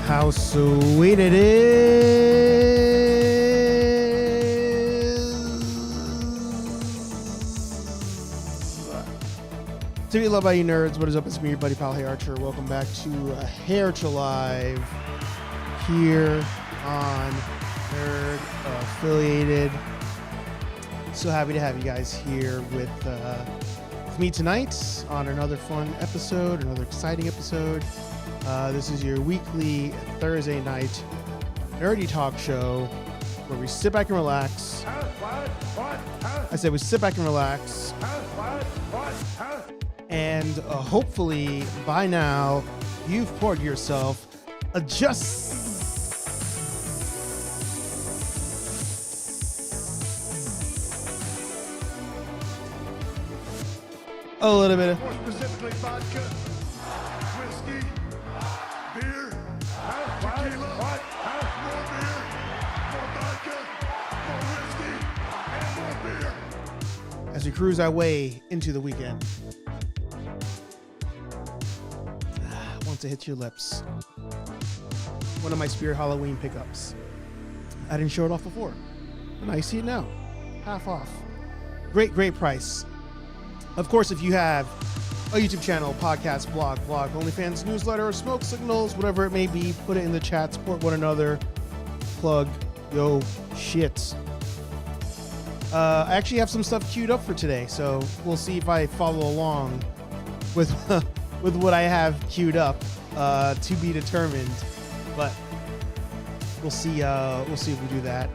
How sweet it is to be loved by you nerds. What is up? It's me, your buddy pal HeyArcher. Welcome back to HeyArcher Live here on Nerd Affiliated. So happy to have you guys here with me tonight on another fun episode, another exciting episode. This is your weekly Thursday night nerdy talk show where we sit back and relax. I said we sit back and relax. And hopefully by now you've poured yourself a a little bit of... More specifically, vodka, whiskey, beer, tequila, more beer, more vodka, more whiskey, and more beer. As we cruise our way into the weekend. Once it hits your lips. One of my Spirit Halloween pickups. I didn't show it off before. And I see it now. Half off. Great price. Of course, if you have a YouTube channel, podcast, blog, OnlyFans, newsletter, or smoke signals, whatever it may be, put it in the chat, support one another, plug yo shit. I actually have some stuff queued up for today, so we'll see if I follow along with with what I have queued up, to be determined. But we'll see if we do that.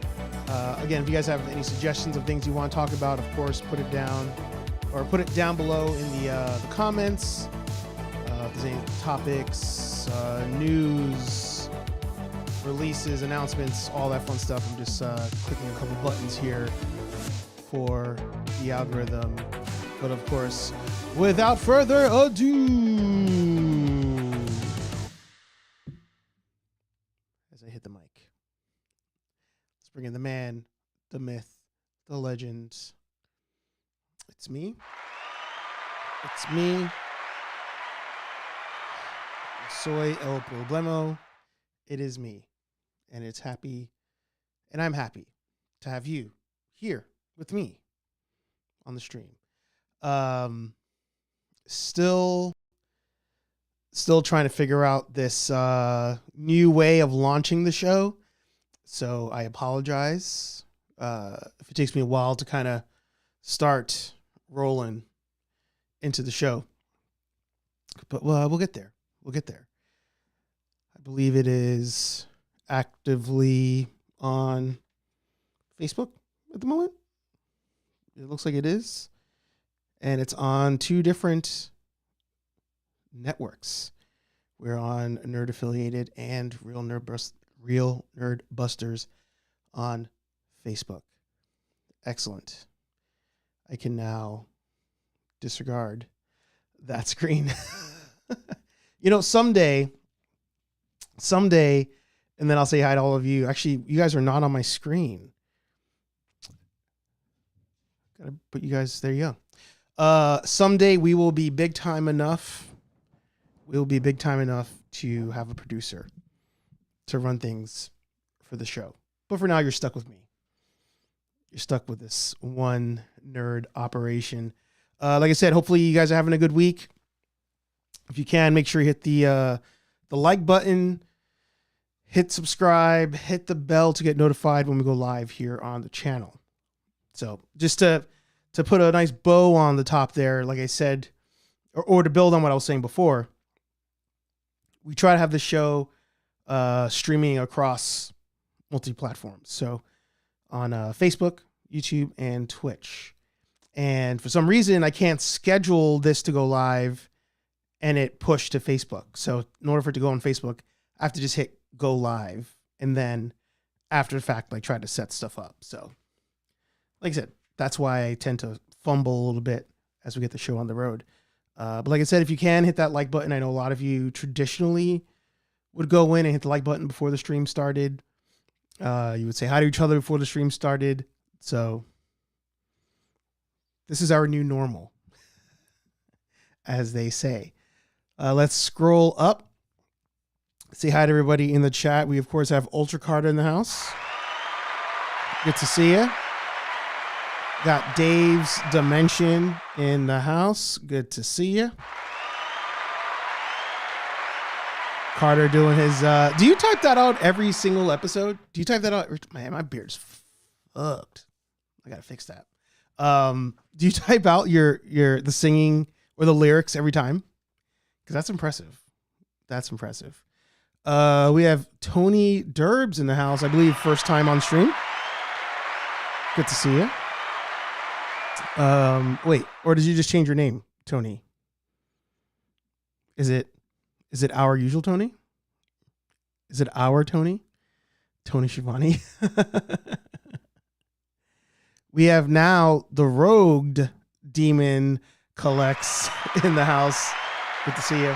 Again, if you guys have any suggestions of things you want to talk about, of course, put it down. Or put it down below in the comments. If there's any topics, news, releases, announcements, all that fun stuff. I'm just clicking a couple buttons here for the algorithm. But of course, without further ado, as I hit the mic, let's bring in the man, the myth, the legend. It's me. Soy el problema. It is me. And it's happy. And I'm happy to have you here with me on the stream. Still trying to figure out this new way of launching the show. So I apologize if it takes me a while to kind of start rolling into the show, but we'll get there. I believe it is actively on Facebook at the moment. It looks like it is, and it's on 2 different networks. We're on Nerd Affiliated and Real Nerd Busters on Facebook. Excellent. I can now disregard that screen. Someday, and then I'll say hi to all of you. Actually, you guys are not on my screen. Gotta put you guys, there you go. Someday we will be big time enough. We'll be big time enough to have a producer to run things for the show. But for now, you're stuck with me. You're stuck with this one nerd operation. Like I said, hopefully you guys are having a good week. If you can, make sure you hit the like button, hit subscribe, hit the bell to get notified when we go live here on the channel. So just to put a nice bow on the top there, like I said, or to build on what I was saying before, we try to have the show streaming across multi-platforms. So on Facebook, YouTube, and Twitch. And for some reason, I can't schedule this to go live and it push to Facebook. So in order for it to go on Facebook, I have to just hit go live. And then after the fact, try to set stuff up. So like I said, that's why I tend to fumble a little bit as we get the show on the road. But like I said, if you can hit that like button, I know a lot of you traditionally would go in and hit the like button before the stream started. You would say hi to each other before the stream started. So this is our new normal, as they say. Let's scroll up. Say hi to everybody in the chat. We, of course, have Ultra Carter in the house. Good to see you. Got Dave's Dimension in the house. Good to see you. Carter doing his... do you type that out every single episode? Do you type that out? Man, my beard's fucked. I got to fix that. Do you type out the singing or the lyrics every time? Because that's impressive. That's impressive. We have Tony Derbs in the house. I believe first time on stream. Good to see you. Wait, or did you just change your name, Tony? Is it our usual Tony? Is it our Tony? Tony Schiavone? We have now the Rogued Demon Collects in the house. Good to see you.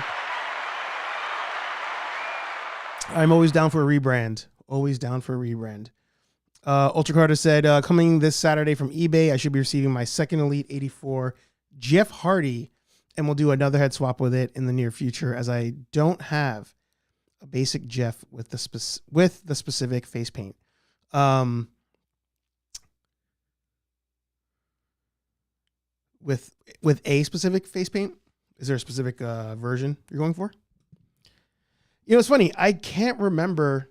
I'm always down for a rebrand. Always down for a rebrand. Ultra Carter said, coming this Saturday from eBay, I should be receiving my second Elite 84 Jeff Hardy, and we'll do another head swap with it in the near future, as I don't have a basic Jeff with the specific face paint. With a specific face paint, is there a specific version you're going for? You know, it's funny. I can't remember.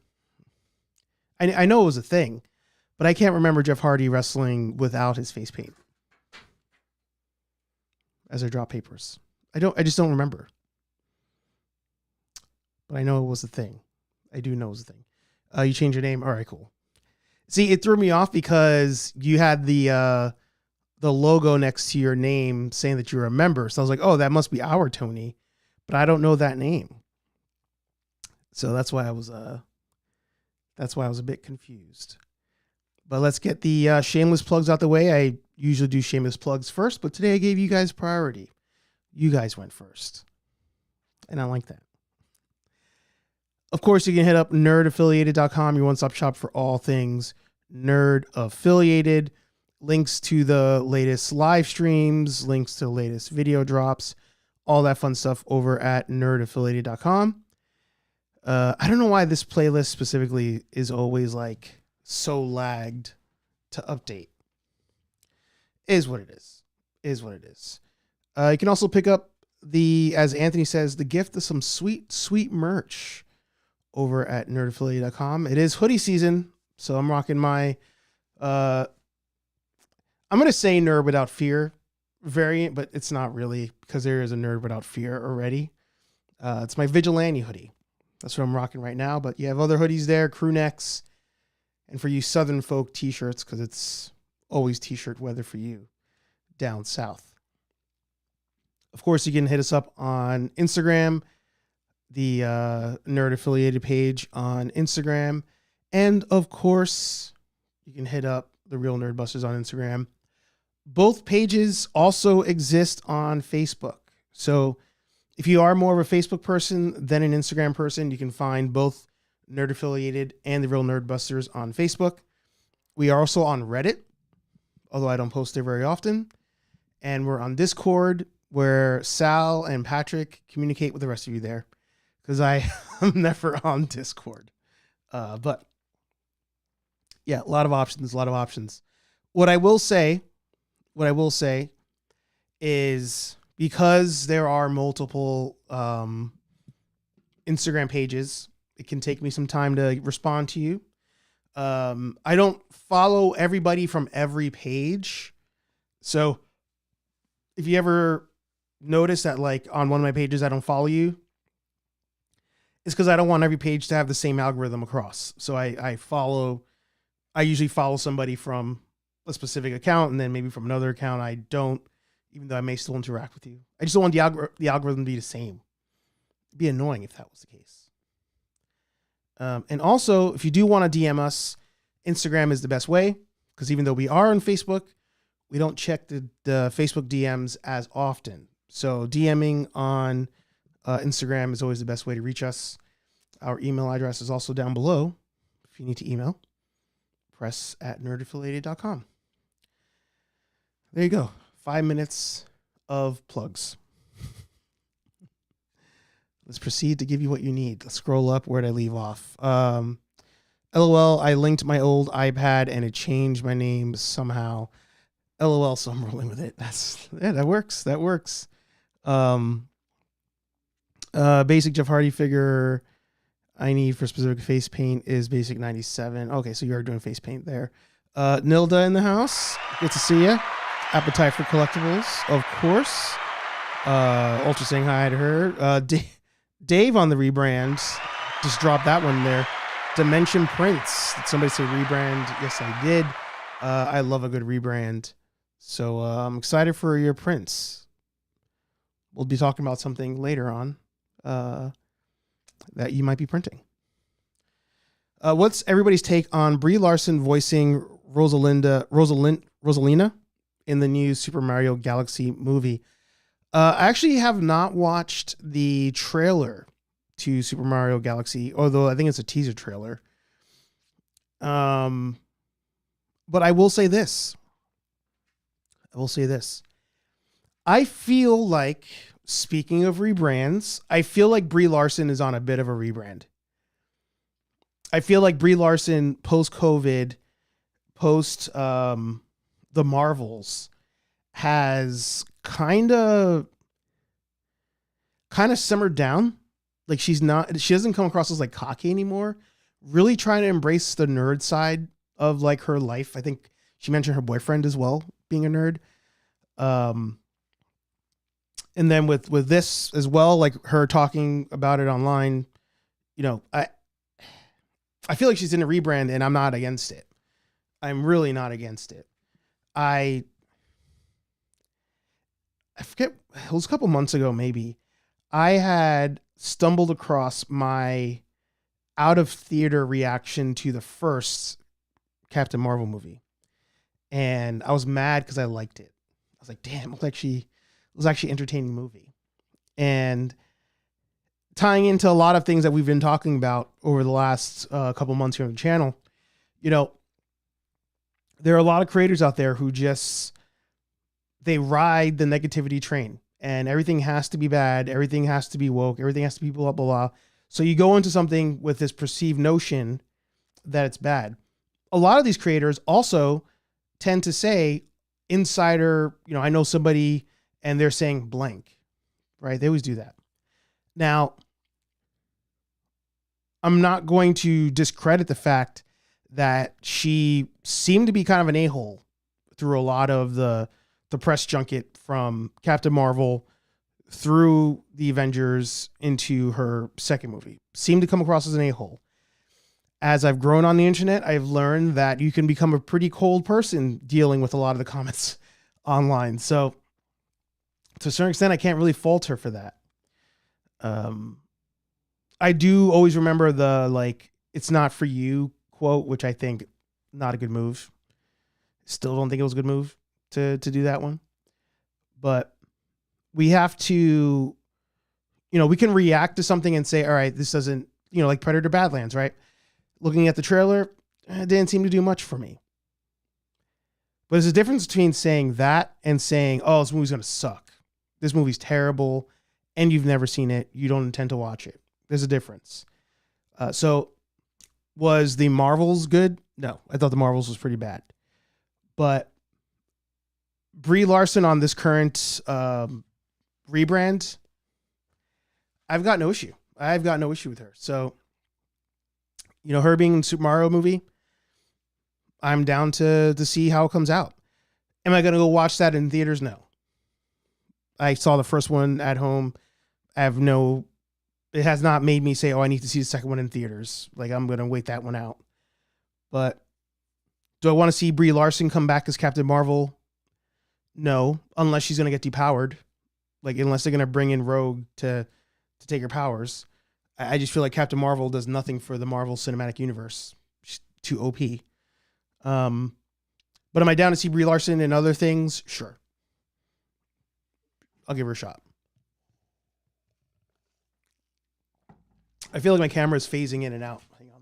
I know it was a thing, but I can't remember Jeff Hardy wrestling without his face paint. As I drop papers, I just don't remember. But I know it was a thing. I do know it was a thing. You changed your name. All right, cool. See, it threw me off because you had the logo next to your name saying that you're a member. So I was like, oh, that must be our Tony, but I don't know that name. So that's why I was a bit confused. But let's get the shameless plugs out the way. I usually do shameless plugs first, but today I gave you guys priority. You guys went first. And I like that. Of course, you can hit up nerdaffiliated.com, your one-stop shop for all things nerd affiliated. Links to the latest live streams, links to the latest video drops, all that fun stuff over at nerdaffiliated.com. I don't know why this playlist specifically is always like so lagged to update. Is what it is. Is what it is. You can also pick up as Anthony says, the gift of some sweet, sweet merch over at nerdaffiliated.com. It is hoodie season, so I'm rocking my I'm going to say Nerd Without Fear variant, but it's not really, because there is a Nerd Without Fear already. It's my Vigilante hoodie. That's what I'm rocking right now, but you have other hoodies there, crew necks, and for you Southern folk t-shirts, because it's always t-shirt weather for you down south. Of course, you can hit us up on Instagram, the Nerd Affiliated page on Instagram, and of course, you can hit up the Real Nerd Busters on Instagram. Both pages also exist on Facebook. So if you are more of a Facebook person than an Instagram person, you can find both Nerd Affiliated and the Real Nerd Busters on Facebook. We are also on Reddit, although I don't post there very often. And we're on Discord, where Sal and Patrick communicate with the rest of you there, because I am never on Discord. But yeah, a lot of options. What I will say is, because there are multiple Instagram pages, it can take me some time to respond to you. I don't follow everybody from every page. So if you ever notice that, like, on one of my pages, I don't follow you, it's because I don't want every page to have the same algorithm across. So I usually follow somebody from a specific account, and then maybe from another account I don't, even though I may still interact with you. I just don't want the algorithm to be the same. It'd be annoying if that was the case. And also, if you do want to DM us, Instagram is the best way, because even though we are on Facebook, we don't check the Facebook DMs as often. So DMing on Instagram is always the best way to reach us. Our email address is also down below if you need to email. press@nerdaffiliated.com. There you go. 5 minutes of plugs. Let's proceed to give you what you need. Let's scroll up. Where did I leave off? LOL, I linked my old iPad and it changed my name somehow. LOL, so I'm rolling with it. That works. That works. Basic Jeff Hardy figure I need for specific face paint is basic 97. Okay, so you are doing face paint there. Nilda in the house. Good to see you. Appetite for collectibles, of course. Ultra saying hi to her. Dave on the rebrand. Just dropped that one there. Dimension Prince. Did somebody say rebrand? Yes, I did. I love a good rebrand. So I'm excited for your prints. We'll be talking about something later on that you might be printing. What's everybody's take on Brie Larson voicing Rosalina in the new Super Mario Galaxy movie? I actually have not watched the trailer to Super Mario Galaxy, although I think it's a teaser trailer. But I will say this. I feel like, speaking of rebrands, I feel like Brie Larson is on a bit of a rebrand. I feel like Brie Larson post-COVID, post the Marvels, has kind of simmered down. Like she doesn't come across as like cocky anymore. Really trying to embrace the nerd side of like her life. I think she mentioned her boyfriend as well being a nerd. And then with this as well, like her talking about it online, you know, I feel like she's in a rebrand and I'm not against it. I'm really not against it. I forget, it was a couple months ago, maybe. I had stumbled across my out of theater reaction to the first Captain Marvel movie. And I was mad because I liked it. I was like, damn, it was actually an entertaining movie. And tying into a lot of things that we've been talking about over the last couple months here on the channel, you know, there are a lot of creators out there who they ride the negativity train and everything has to be bad. Everything has to be woke. Everything has to be blah, blah, blah. So you go into something with this perceived notion that it's bad. A lot of these creators also tend to say insider, you know, I know somebody and they're saying blank, right? They always do that. Now, I'm not going to discredit the fact that she seemed to be kind of an a-hole through a lot of the press junket from Captain Marvel through the Avengers into her second movie. Seemed to come across as an a-hole. As I've grown on the internet, I've learned that you can become a pretty cold person dealing with a lot of the comments online. So to a certain extent, I can't really fault her for that. I do always remember the, like, it's not for you quote, which I think not a good move. Still don't think it was a good move to do that one. But we have to, you know, we can react to something and say, all right, this doesn't, you know, like Predator Badlands, right? Looking at the trailer, it didn't seem to do much for me. But there's a difference between saying that and saying, oh, this movie's going to suck. This movie's terrible and you've never seen it. You don't intend to watch it. There's a difference. So was the Marvels good? No, I thought the Marvels was pretty bad. But Brie Larson on this current rebrand, I've got no issue. I've got no issue with her. So, you know, her being in Super Mario movie, I'm down to see how it comes out. Am I going to go watch that in theaters? No. I saw the first one at home. It has not made me say, oh, I need to see the second one in theaters. Like, I'm going to wait that one out. But do I want to see Brie Larson come back as Captain Marvel? No, unless she's going to get depowered. Like, unless they're going to bring in Rogue to take her powers. I just feel like Captain Marvel does nothing for the Marvel Cinematic Universe. She's too OP. But am I down to see Brie Larson in other things? Sure. I'll give her a shot. I feel like my camera is phasing in and out. Hang on.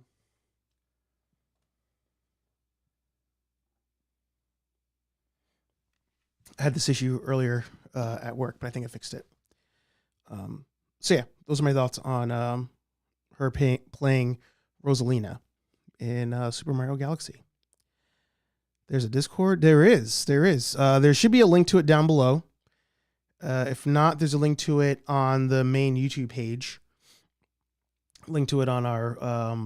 I had this issue earlier at work, but I think I fixed it. So yeah, those are my thoughts on her playing Rosalina in Super Mario Galaxy. There's a Discord. There is. There should be a link to it down below. If not, there's a link to it on the main YouTube page. Link to it on our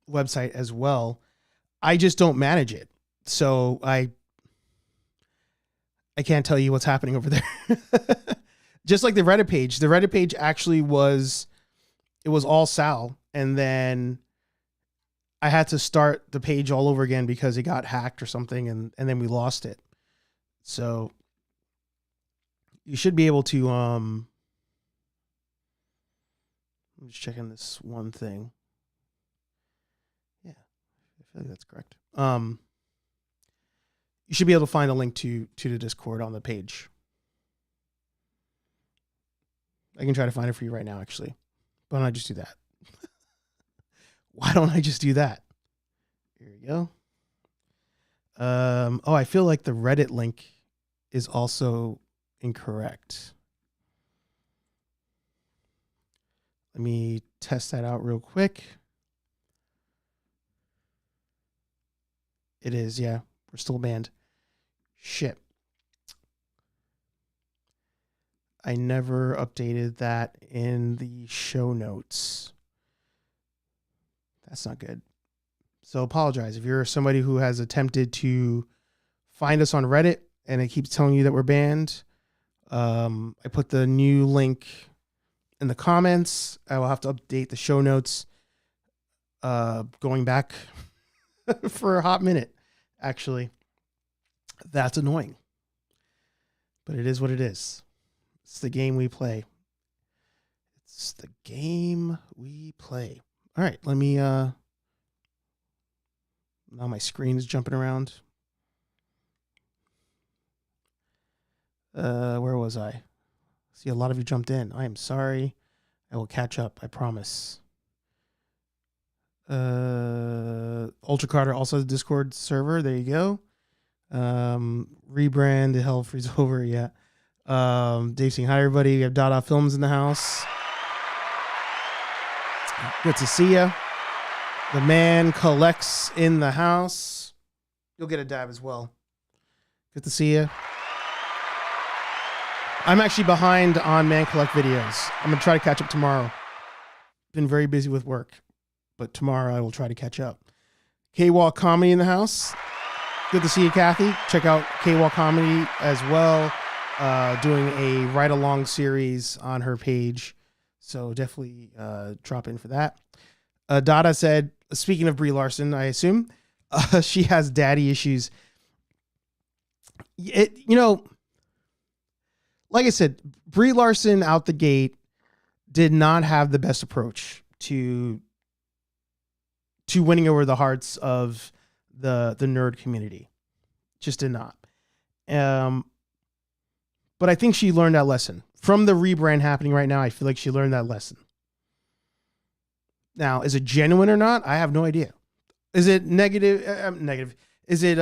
website as well. I just don't manage it, so I can't tell you what's happening over there. Just like the Reddit page. The Reddit page actually was all Sal, and then I had to start the page all over again because it got hacked or something, and then we lost it. So you should be able to I'm just checking this one thing. Yeah, I feel like that's correct. You should be able to find a link to the Discord on the page. I can try to find it for you right now, actually. Why don't I just do that? Why don't I just do that? Here we go. Oh, I feel like the Reddit link is also incorrect. Let me test that out real quick. It is, yeah. We're still banned. Shit. I never updated that in the show notes. That's not good. So apologize if you're somebody who has attempted to find us on Reddit and it keeps telling you that we're banned. I put the new link in the comments. I will have to update the show notes going back for a hot minute, actually. That's annoying. But it is what it is. It's the game we play. It's the game we play. All right, let me now my screen is jumping around. Where was I? See, a lot of you jumped in. I am sorry. I will catch up, I promise. Ultra Carter also has a Discord server. There you go. Rebrand, the hell freeze over, yeah. Dave saying hi everybody. We have Dada Films in the house. Good to see ya. The man collects in the house. You'll get a dab as well. Good to see ya. I'm actually behind on Man Collect videos. I'm gonna try to catch up tomorrow. Been very busy with work, but tomorrow I will try to catch up. K-Walk Comedy in the house. Good to see you, Kathy. Check out K-Walk Comedy as well. Doing a ride-along series on her page. So definitely drop in for that. Dada said, speaking of Brie Larson, I assume, she has daddy issues. Like I said, Brie Larson out the gate did not have the best approach to winning over the hearts of the nerd community. Just did not. But I think she learned that lesson. From the rebrand happening right now, I feel like she learned that lesson. Now, is it genuine or not? I have no idea. Is it negative? Negative. Is it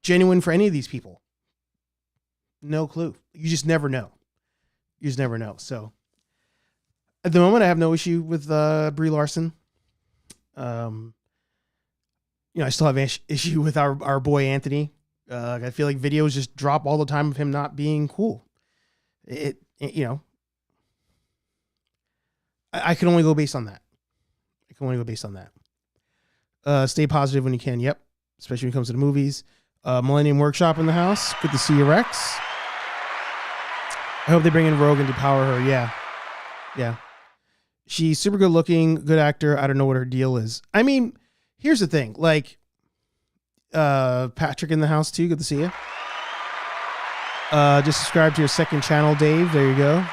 genuine for any of these people? No clue. You just never know. You just never know. So, at the moment, I have no issue with Brie Larson. I still have issue with our boy Anthony. I feel like videos just drop all the time of him not being cool. I can only go based on that. Stay positive when you can. Yep. Especially when it comes to the movies. Millennium Workshop in the house. Good to see you, Rex. I hope they bring in Rogue and depower her. Yeah. Yeah. She's super good looking, good actor. I don't know what her deal is. I mean, here's the thing. Like, Patrick in the house too. Good to see you. Just subscribe to your second channel, Dave. There you go.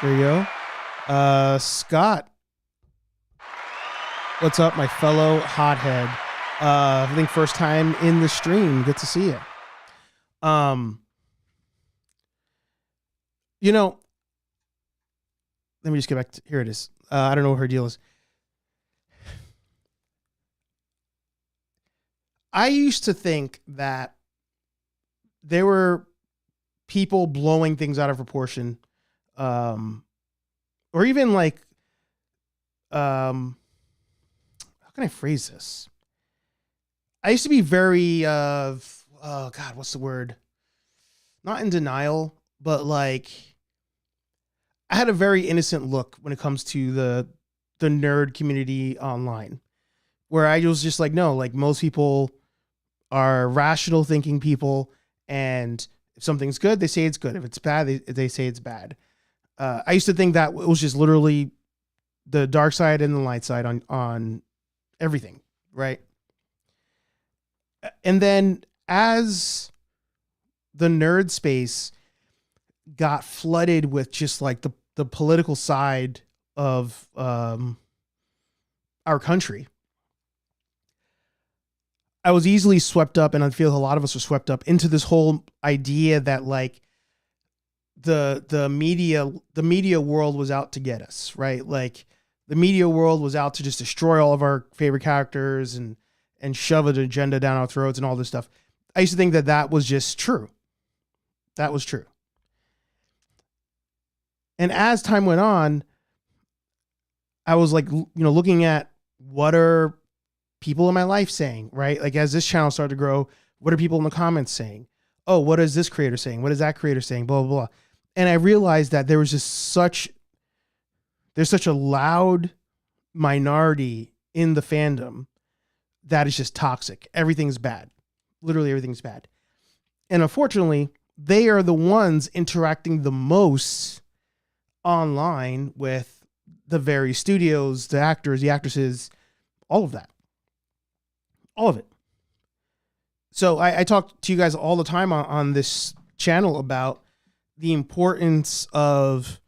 Scott. What's up, my fellow hothead? I think first time in the stream. Good to see you. Let me just get back to, here it is. I don't know what her deal is. I used to think that there were people blowing things out of proportion, or even like how can I phrase this? I used to be very oh God, what's the word? Not in denial, but like I had a very innocent look when it comes to the nerd community online, where I was just like, no, like most people are rational thinking people, and if something's good, they say it's good. If it's bad, they say it's bad. I used to think that it was just literally the dark side and the light side on everything, right? And then as the nerd space got flooded with just like the political side of our country, I was easily swept up, and I feel a lot of us are swept up into this whole idea that like the media world was out to get us, right? Like the media world was out to just destroy all of our favorite characters and shove an agenda down our throats and all this stuff. I used to think that that was just true. That was true. And as time went on, I was like, looking at what are people in my life saying, right? Like as this channel started to grow, what are people in the comments saying? Oh, what is this creator saying? What is that creator saying? Blah, blah, blah. And I realized that there was just there's such a loud minority in the fandom that is just toxic. Everything's bad. Literally everything's bad. And unfortunately, they are the ones interacting the most online with the various studios, the actors, the actresses, all of that. All of it. So I talk to you guys all the time on this channel about the importance of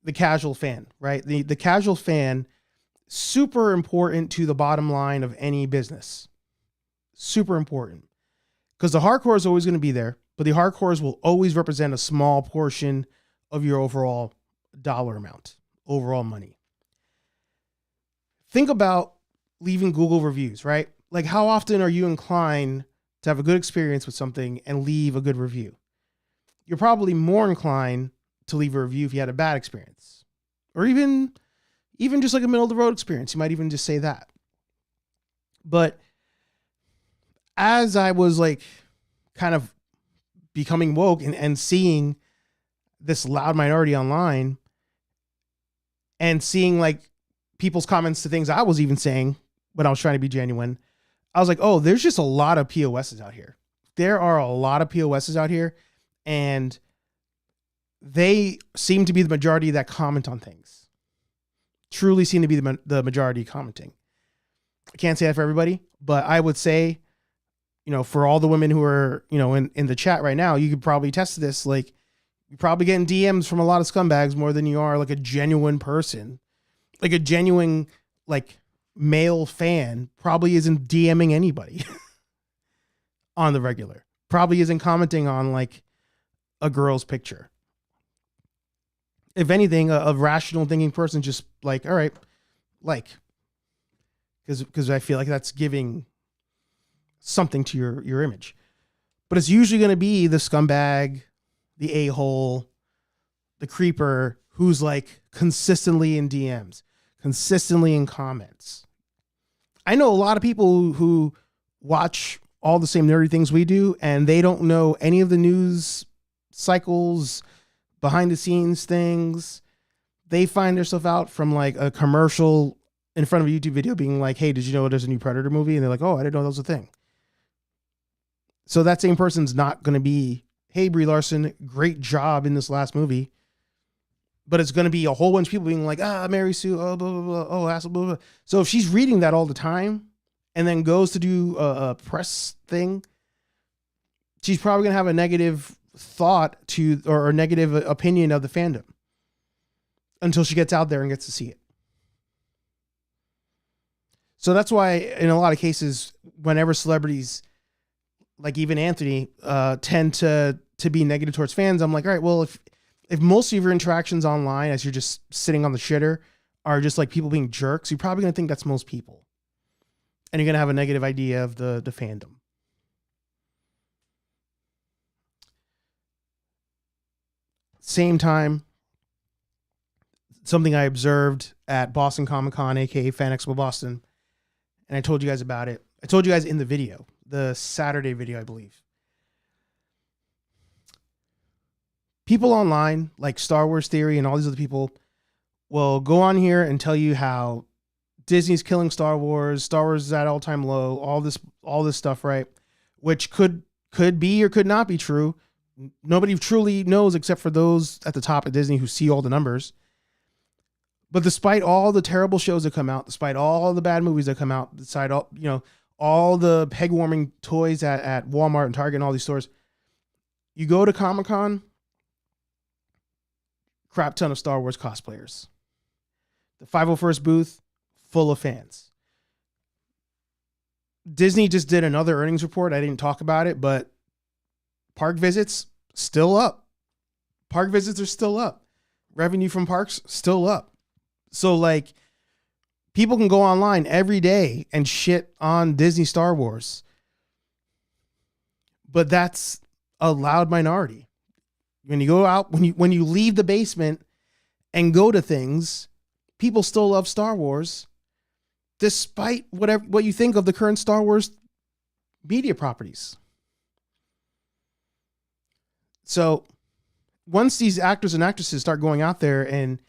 the casual fan, right? The casual fan, super important to the bottom line of any business. Super important. Because the hardcore is always going to be there, but the hardcores will always represent a small portion of your overall dollar amount, overall money. Think about leaving Google reviews, right? Like how often are you inclined to have a good experience with something and leave a good review? You're probably more inclined to leave a review if you had a bad experience, or even just like a middle of the road experience. You might even just say that. But as I was like kind of becoming woke and seeing this loud minority online and seeing like people's comments to things I was even saying when I was trying to be genuine, I was like, oh, there's just a lot of POSs out here. There are a lot of POSs out here, and they seem to be the majority that comment on things. Truly seem to be the majority commenting. I can't say that for everybody, but I would say, for all the women who are, in the chat right now, you could probably test this. Like, you're probably getting DMs from a lot of scumbags more than you are like a genuine person. Like a genuine, like, male fan probably isn't DMing anybody on the regular. Probably isn't commenting on like a girl's picture. If anything, a rational thinking person just like, all right, like, because I feel like that's giving something to your image. But it's usually going to be the scumbag, the a-hole, the creeper who's like consistently in DMs, consistently in comments. I know a lot of people who watch all the same nerdy things we do, and they don't know any of the news cycles, behind the scenes things. They find themselves out from like a commercial in front of a YouTube video being like, hey, did you know there's a new Predator movie? And they're like, oh, I didn't know that was a thing. So that same person's not going to be, hey, Brie Larson, great job in this last movie. But it's going to be a whole bunch of people being like, Mary Sue, oh, blah, blah, blah, oh, asshole, blah, blah. So if she's reading that all the time and then goes to do a press thing, she's probably going to have a negative thought or a negative opinion of the fandom until she gets out there and gets to see it. So that's why in a lot of cases, whenever celebrities like even Anthony tend to be negative towards fans, I'm like, all right, well, if most of your interactions online as you're just sitting on the shitter are just like people being jerks, you're probably going to think that's most people. And you're going to have a negative idea of the fandom. Same time, something I observed at Boston Comic Con, aka Fan Expo Boston, and I told you guys about it. I told you guys in the video, the Saturday video, I believe. People online, like Star Wars Theory and all these other people, will go on here and tell you how Disney's killing Star Wars is at all-time low, all this stuff, right? Which could be or could not be true. Nobody truly knows except for those at the top of Disney who see all the numbers. But despite all the terrible shows that come out, despite all the bad movies that come out, despite all the peg-warming toys at Walmart and Target and all these stores, you go to Comic-Con, crap ton of Star Wars cosplayers. The 501st booth, full of fans. Disney just did another earnings report. I didn't talk about it, but park visits still up. Park visits are still up. Revenue from parks still up. So like people can go online every day and shit on Disney Star Wars. But that's a loud minority. When you go out, when you leave the basement and go to things, people still love Star Wars, despite what you think of the current Star Wars media properties. So once these actors and actresses start going out there and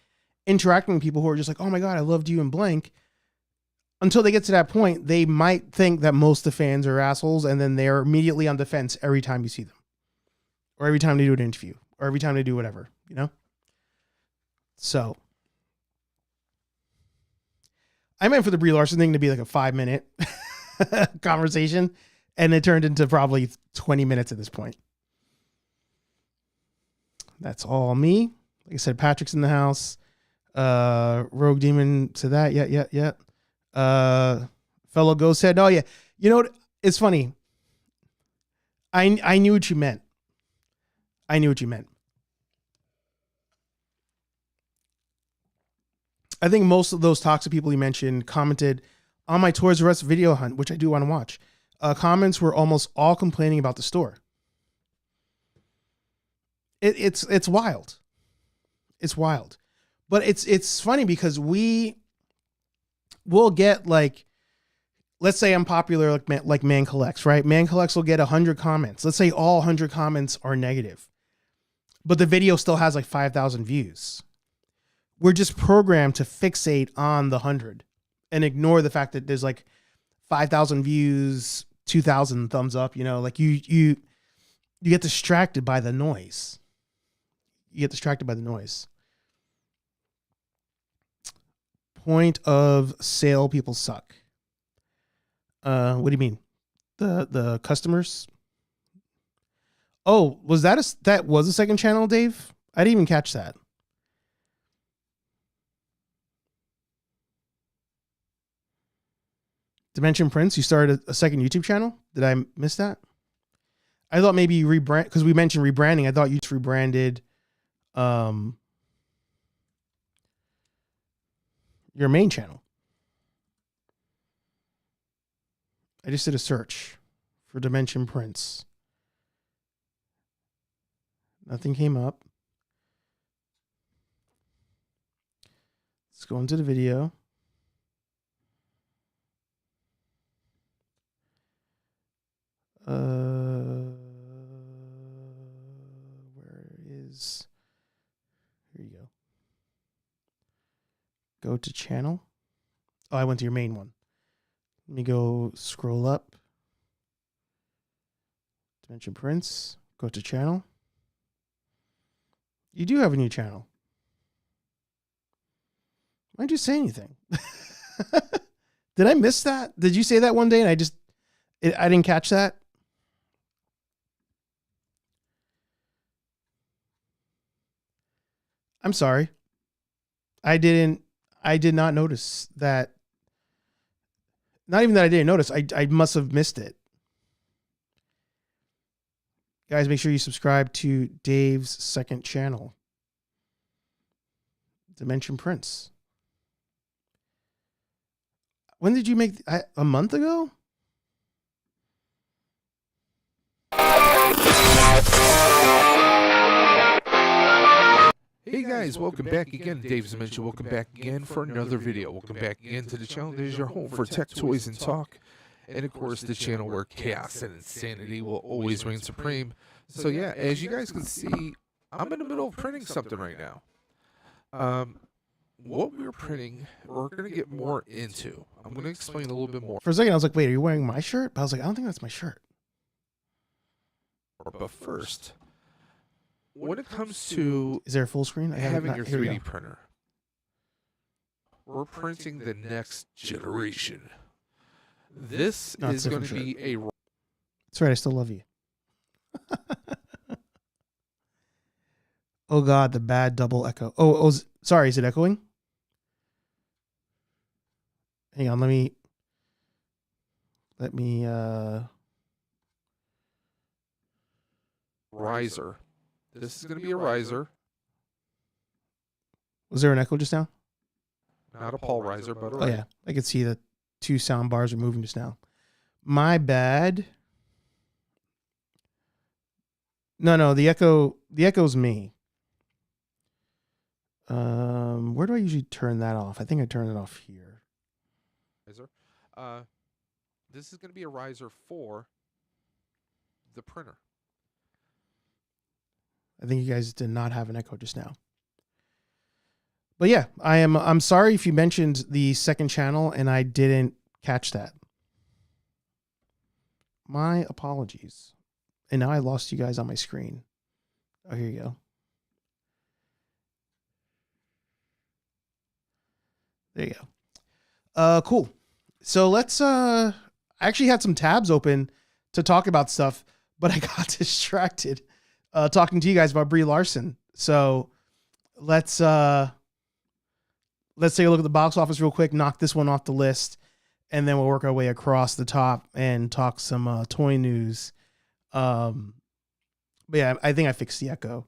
interacting with people who are just like, oh my God, I loved you and blank, until they get to that point, they might think that most of the fans are assholes, and then they're immediately on defense every time you see them, or every time they do an interview, or every time they do whatever, you know? So I meant for the Brie Larson thing to be like a 5-minute conversation, and it turned into probably 20 minutes at this point. That's all me. Like I said, Patrick's in the house. Rogue Demon said that. Yeah. Fellow Ghost said, oh yeah. You know what? It's funny. I knew what you meant. I think most of those toxic people you mentioned commented on my Toys R Us video hunt, which I do want to watch. Comments were almost all complaining about the store. It's wild. It's wild. But it's funny because we'll get like, let's say I'm popular like Man Collects, right? Man Collects will get 100 comments. Let's say all 100 comments are negative, but the video still has like 5,000 views. We're just programmed to fixate on the 100 and ignore the fact that there's like 5,000 views, 2,000 thumbs up, you know, like you get distracted by the noise. Point of sale, people suck. What do you mean? The customers? Oh, was that a second channel, Dave? I didn't even catch that. Dimension Prince, you started a second YouTube channel? Did I miss that? I thought maybe you rebrand, because we mentioned rebranding. I thought you just rebranded your main channel. I just did a search for Dimension Prince. Nothing came up. Let's go into the video. Where is... Here you go. Go to channel. Oh, I went to your main one. Let me go scroll up. Dimension Prince. Go to channel. You do have a new channel. Why'd you say anything? Did I miss that? Did you say that one day and I didn't catch that? I'm sorry. I did not notice that. Not even that I didn't notice. I must have missed it. Guys, make sure you subscribe to Dave's second channel, Dimension Prince. When did you make a month ago? Hey Hey guys, welcome back again. Dave's Dimension, welcome back again for another video. Welcome back again to the channel that is your home for tech, toys, and talk. And of course, the channel where chaos and insanity will always reign supreme. So yeah, as you guys can see, I'm in the middle of printing something right now. What we're printing, we're going to get more into. I'm going to explain a little bit more. For a second, I was like, wait, are you wearing my shirt? But I was like, I don't think that's my shirt. But first, when it comes to Is there a full screen? having your 3D printer, we're printing the next generation. This is going to be a... That's right, I still love you. Oh God, the bad double echo. Sorry, is it echoing? Hang on, let me riser. This is going to be a riser. Was there an echo just now? Not a Paul riser, but a Oh yeah, I could see the two sound bars are moving just now. My bad. No, the echo's me. Where do I usually turn that off? I think I turn it off here. Riser. This is going to be a riser for the printer. I think you guys did not have an echo just now. But yeah, I'm sorry if you mentioned the second channel and I didn't catch that. My apologies. And now I lost you guys on my screen. Oh, here you go. There you go. Cool. So let's I actually had some tabs open to talk about stuff, but I got distracted talking to you guys about Brie Larson. So let's take a look at the box office real quick, knock this one off the list, and then we'll work our way across the top and talk some toy news. But yeah, I think I fixed the echo.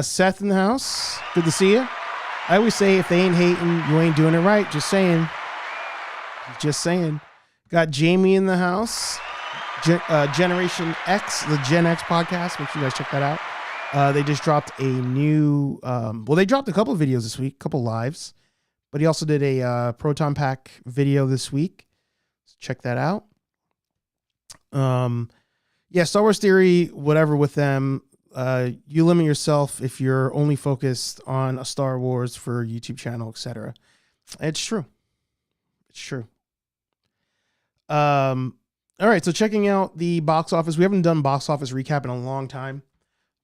Seth in the house. Good to see you. I always say if they ain't hating, you ain't doing it right. Just saying. Just saying. Got Jamie in the house. Generation X, the Gen X podcast. Make sure you guys check that out. They just dropped a new, they dropped a couple of videos this week, a couple lives, but he also did a Proton Pack video this week. So check that out. Yeah, Star Wars Theory, whatever with them. You limit yourself if you're only focused on a Star Wars for a YouTube channel, etc. It's true. It's true. All right, so checking out the box office. We haven't done box office recap in a long time,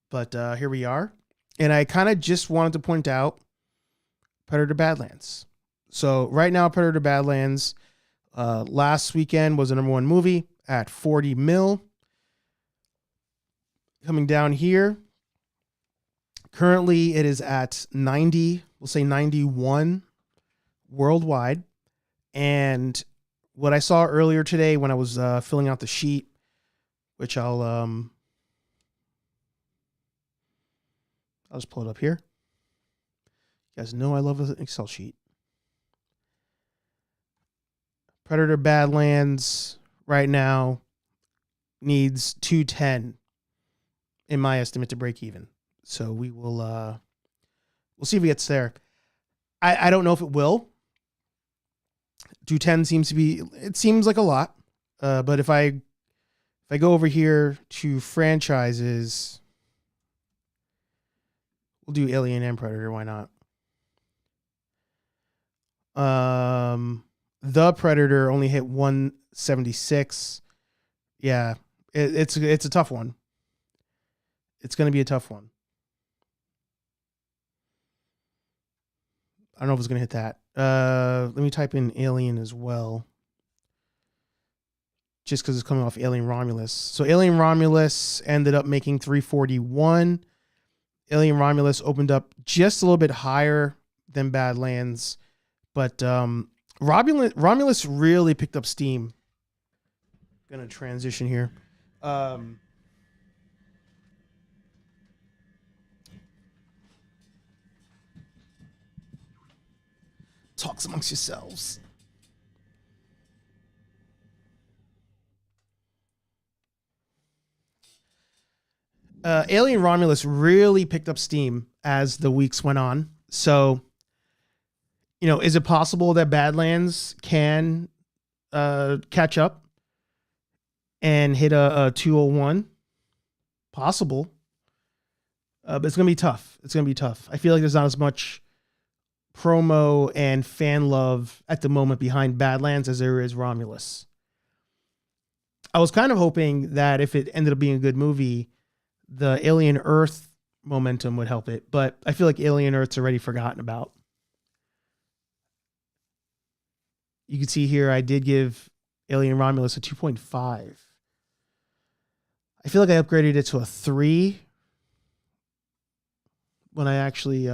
but here we are. And I kind of just wanted to point out Predator Badlands. So right now, Predator Badlands, last weekend was the #1 movie at 40 mil. Coming down here, currently it is at 90, we'll say 91 worldwide. And what I saw earlier today when I was filling out the sheet, which I'll just pull it up here. You guys know I love an Excel sheet. Predator Badlands right now needs 210 in my estimate to break even. So we will we'll see if it gets there. I don't know if it will. 210 seems like a lot. But if I go over here to franchises, we'll do Alien and Predator, why not? The Predator only hit 176. Yeah, it's a tough one. It's going to be a tough one. I don't know if it's going to hit that. Let me type in Alien as well. Just because it's coming off Alien Romulus. So Alien Romulus ended up making 341. Alien Romulus opened up just a little bit higher than Badlands. But Romulus really picked up steam. Going to transition here. Talks amongst yourselves. Alien Romulus really picked up steam as the weeks went on. So, is it possible that Badlands can catch up and hit a 201? Possible. But it's going to be tough. It's going to be tough. I feel like there's not as much promo and fan love at the moment behind Badlands as there is Romulus. I was kind of hoping that if it ended up being a good movie, the Alien Earth momentum would help it, but I feel like Alien Earth's already forgotten about. You can see here I did give Alien Romulus a 2.5. I feel like I upgraded it to a 3 when I actually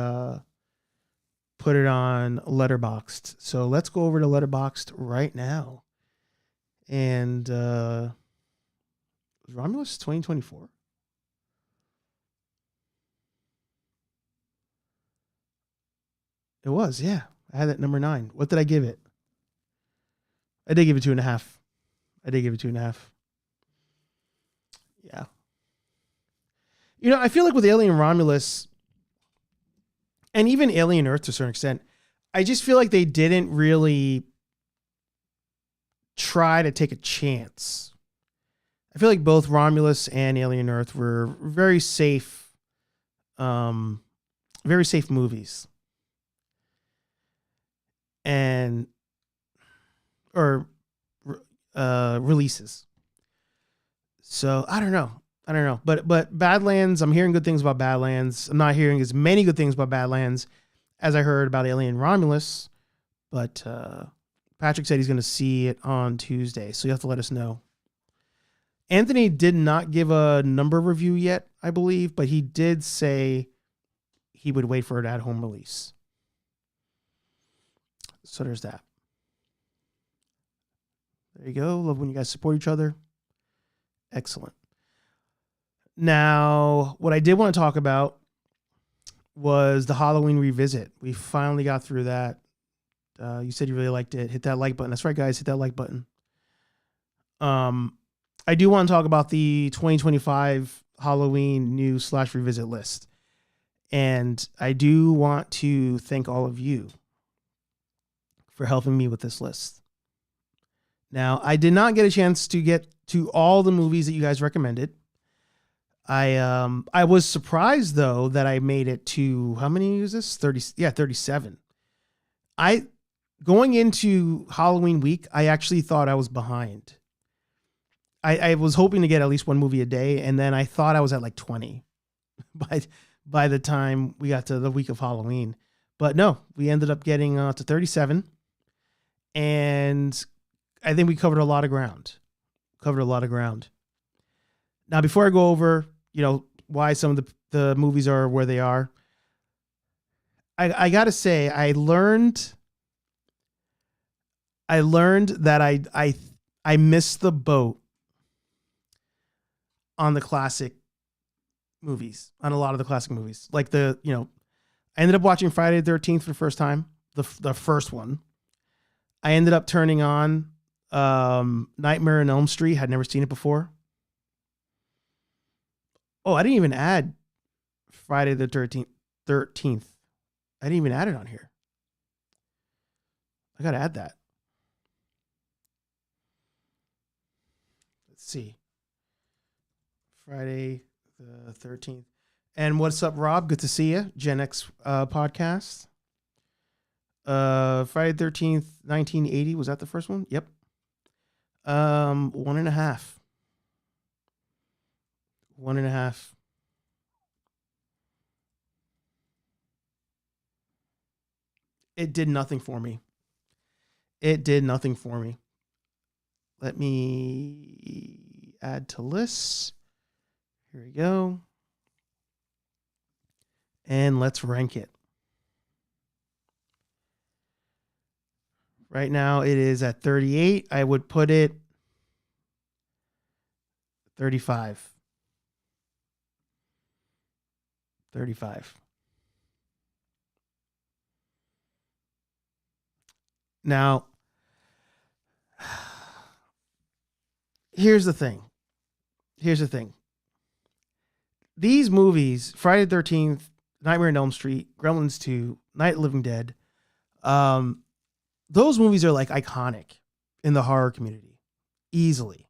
put it on Letterboxd. So let's go over to Letterboxd right now. And was Romulus 2024? It was, yeah. I had that number 9. What did I give it? I did give it 2.5. I did give it 2.5. Yeah. I feel like with Alien Romulus and even Alien Earth to a certain extent, I just feel like they didn't really try to take a chance. I feel like both Romulus and Alien Earth were very safe movies. And releases. So I don't know. But Badlands, I'm hearing good things about Badlands. I'm not hearing as many good things about Badlands as I heard about Alien Romulus. But Patrick said he's going to see it on Tuesday, so you have to let us know. Anthony did not give a number review yet, I believe, but he did say he would wait for an at-home release. So there's that. There you go. Love when you guys support each other. Excellent. Now, what I did want to talk about was the Halloween revisit. We finally got through that. You said you really liked it. Hit that like button. That's right, guys. Hit that like button. I do want to talk about the 2025 Halloween new/revisit list. And I do want to thank all of you for helping me with this list. Now, I did not get a chance to get to all the movies that you guys recommended. I was surprised though that I made it to, how many is this? 37. Going into Halloween week, I actually thought I was behind. I was hoping to get at least one movie a day, and then I thought I was at like 20 by the time we got to the week of Halloween. But no, we ended up getting to 37, and I think we covered a lot of ground. Now, before I go over, why some of the movies are where they are, I got to say, I learned that I missed the boat on the classic movies, on a lot of the classic movies. Like I ended up watching Friday the 13th for the first time, the first one. I ended up turning on Nightmare on Elm Street. Had never seen it before. Oh, I didn't even add Friday the 13th. I didn't even add it on here. I got to add that. Let's see. Friday the 13th. And what's up, Rob? Good to see you. Gen X podcast. Friday the 13th, 1980. Was that the first one? Yep. 1.5. 1.5. It did nothing for me. Let me add to lists. Here we go. And let's rank it. Right now it is at 38. I would put it 35. 35. Now, here's the thing. these movies, Friday the 13th, Nightmare on Elm Street, Gremlins 2, Night of the Living Dead, those movies are like iconic in the horror community. Easily.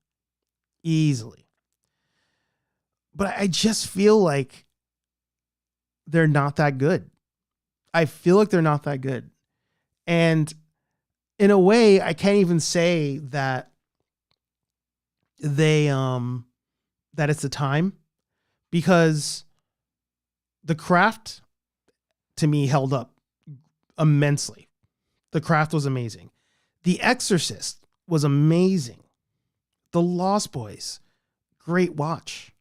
But I just feel like they're not that good. I feel like they're not that good. And in a way, I can't even say that that it's the time, because The Craft to me held up immensely. The Craft was amazing. The Exorcist was amazing. The Lost Boys, great watch.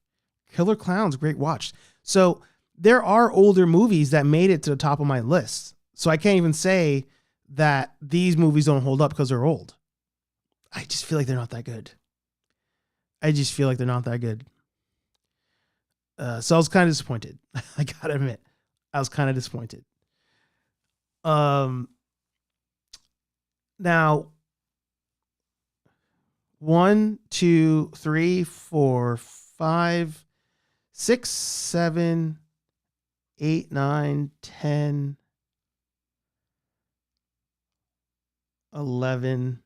Killer Clowns, great watch. So there are older movies that made it to the top of my list. So I can't even say that these movies don't hold up because they're old. I just feel like they're not that good. So I was kind of disappointed. I gotta admit, I was kind of disappointed. Now, 1, 2, 3, 4, 5, 6, 7, 8, 9, 10, 11.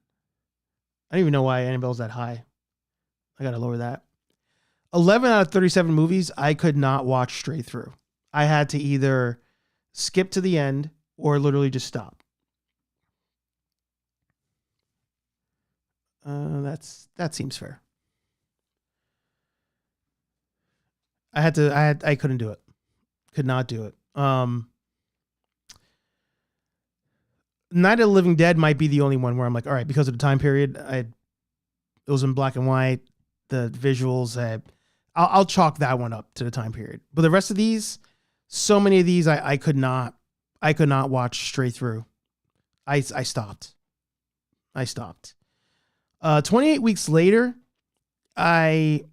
I don't even know why Annabelle's that high. I gotta lower that. 11 out of 37 movies I could not watch straight through. I had to either skip to the end or literally just stop. That seems fair. I couldn't do it. Could not do it. Night of the Living Dead might be the only one where I'm like, all right, because of the time period, it was in black and white, the visuals, I'll chalk that one up to the time period. But the rest of these, so many of these, I could not watch straight through. I stopped. 28 Weeks Later, I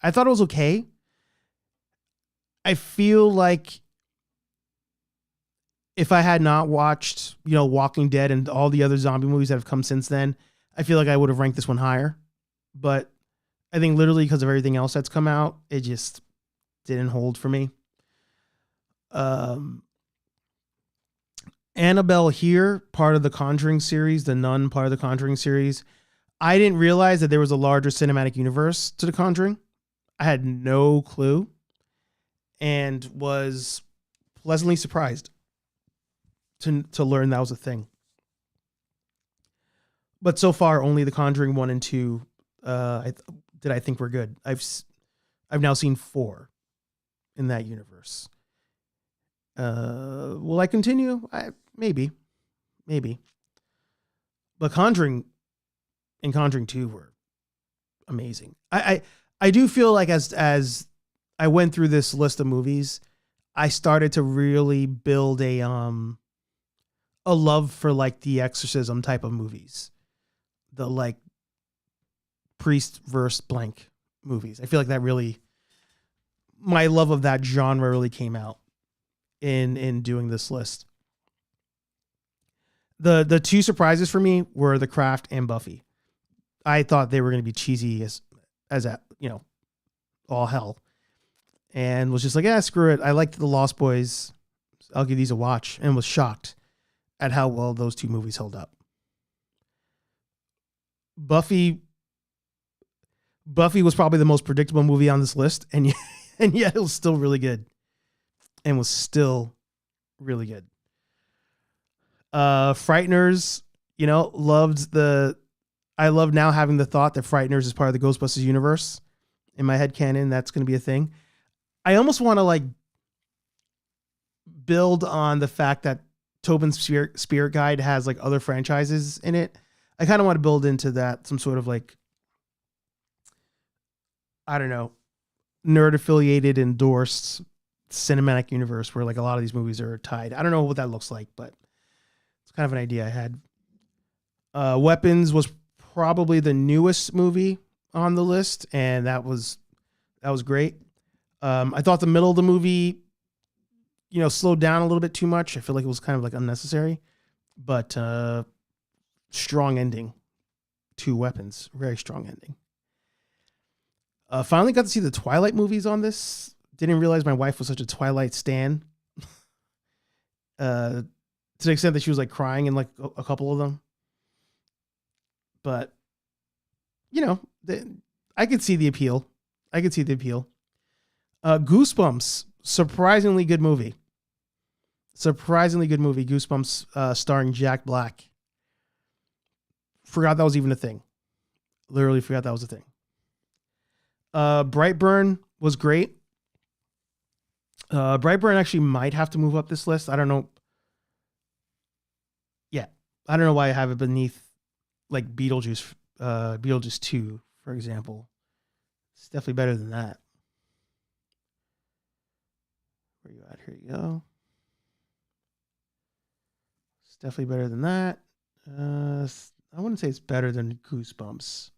thought it was okay. I feel like if I had not watched, Walking Dead and all the other zombie movies that have come since then, I feel like I would have ranked this one higher. But I think literally because of everything else that's come out, it just didn't hold for me. Annabelle here, part of the Conjuring series, The Nun, part of the Conjuring series. I didn't realize that there was a larger cinematic universe to The Conjuring. I had no clue and was pleasantly surprised to learn that was a thing. But so far, only The Conjuring 1 and 2 I think were good. I've now seen 4 in that universe. Will I continue? Maybe. But Conjuring and Conjuring 2 were amazing. I do feel like as I went through this list of movies, I started to really build a love for like the exorcism type of movies. The like priest verse blank movies. I feel like that really, my love of that genre really came out in doing this list. The two surprises for me were The Craft and Buffy. I thought they were going to be cheesy as all hell, and was just like, screw it. I liked The Lost Boys. I'll give these a watch, and was shocked at how well those two movies held up. Buffy was probably the most predictable movie on this list, and yet it was still really good. And was still really good. Frighteners, I love now having the thought that Frighteners is part of the Ghostbusters universe. In my head canon, that's going to be a thing. I almost want to like build on the fact that Tobin's Spirit Guide has like other franchises in it. I kind of want to build into that some sort of like, I don't know, nerd affiliated endorsed cinematic universe where like a lot of these movies are tied. I don't know what that looks like, but it's kind of an idea I had. Weapons was probably the newest movie on the list, and that was great. I thought the middle of the movie, slowed down a little bit too much. I feel like it was kind of like unnecessary, but strong ending to Weapons. Very strong ending. Finally got to see the Twilight movies on this. Didn't realize my wife was such a Twilight stan. To the extent that she was like crying in like a couple of them. But, you know, I could see the appeal. Goosebumps, surprisingly good movie. Goosebumps, starring Jack Black. Forgot that was even a thing. Literally forgot that was a thing. Brightburn was great. Brightburn actually might have to move up this list. I don't know. Yeah. I don't know why I have it beneath like Beetlejuice 2, for example. It's definitely better than that. Where you at? Here you go. It's definitely better than that. I wouldn't say it's better than Goosebumps.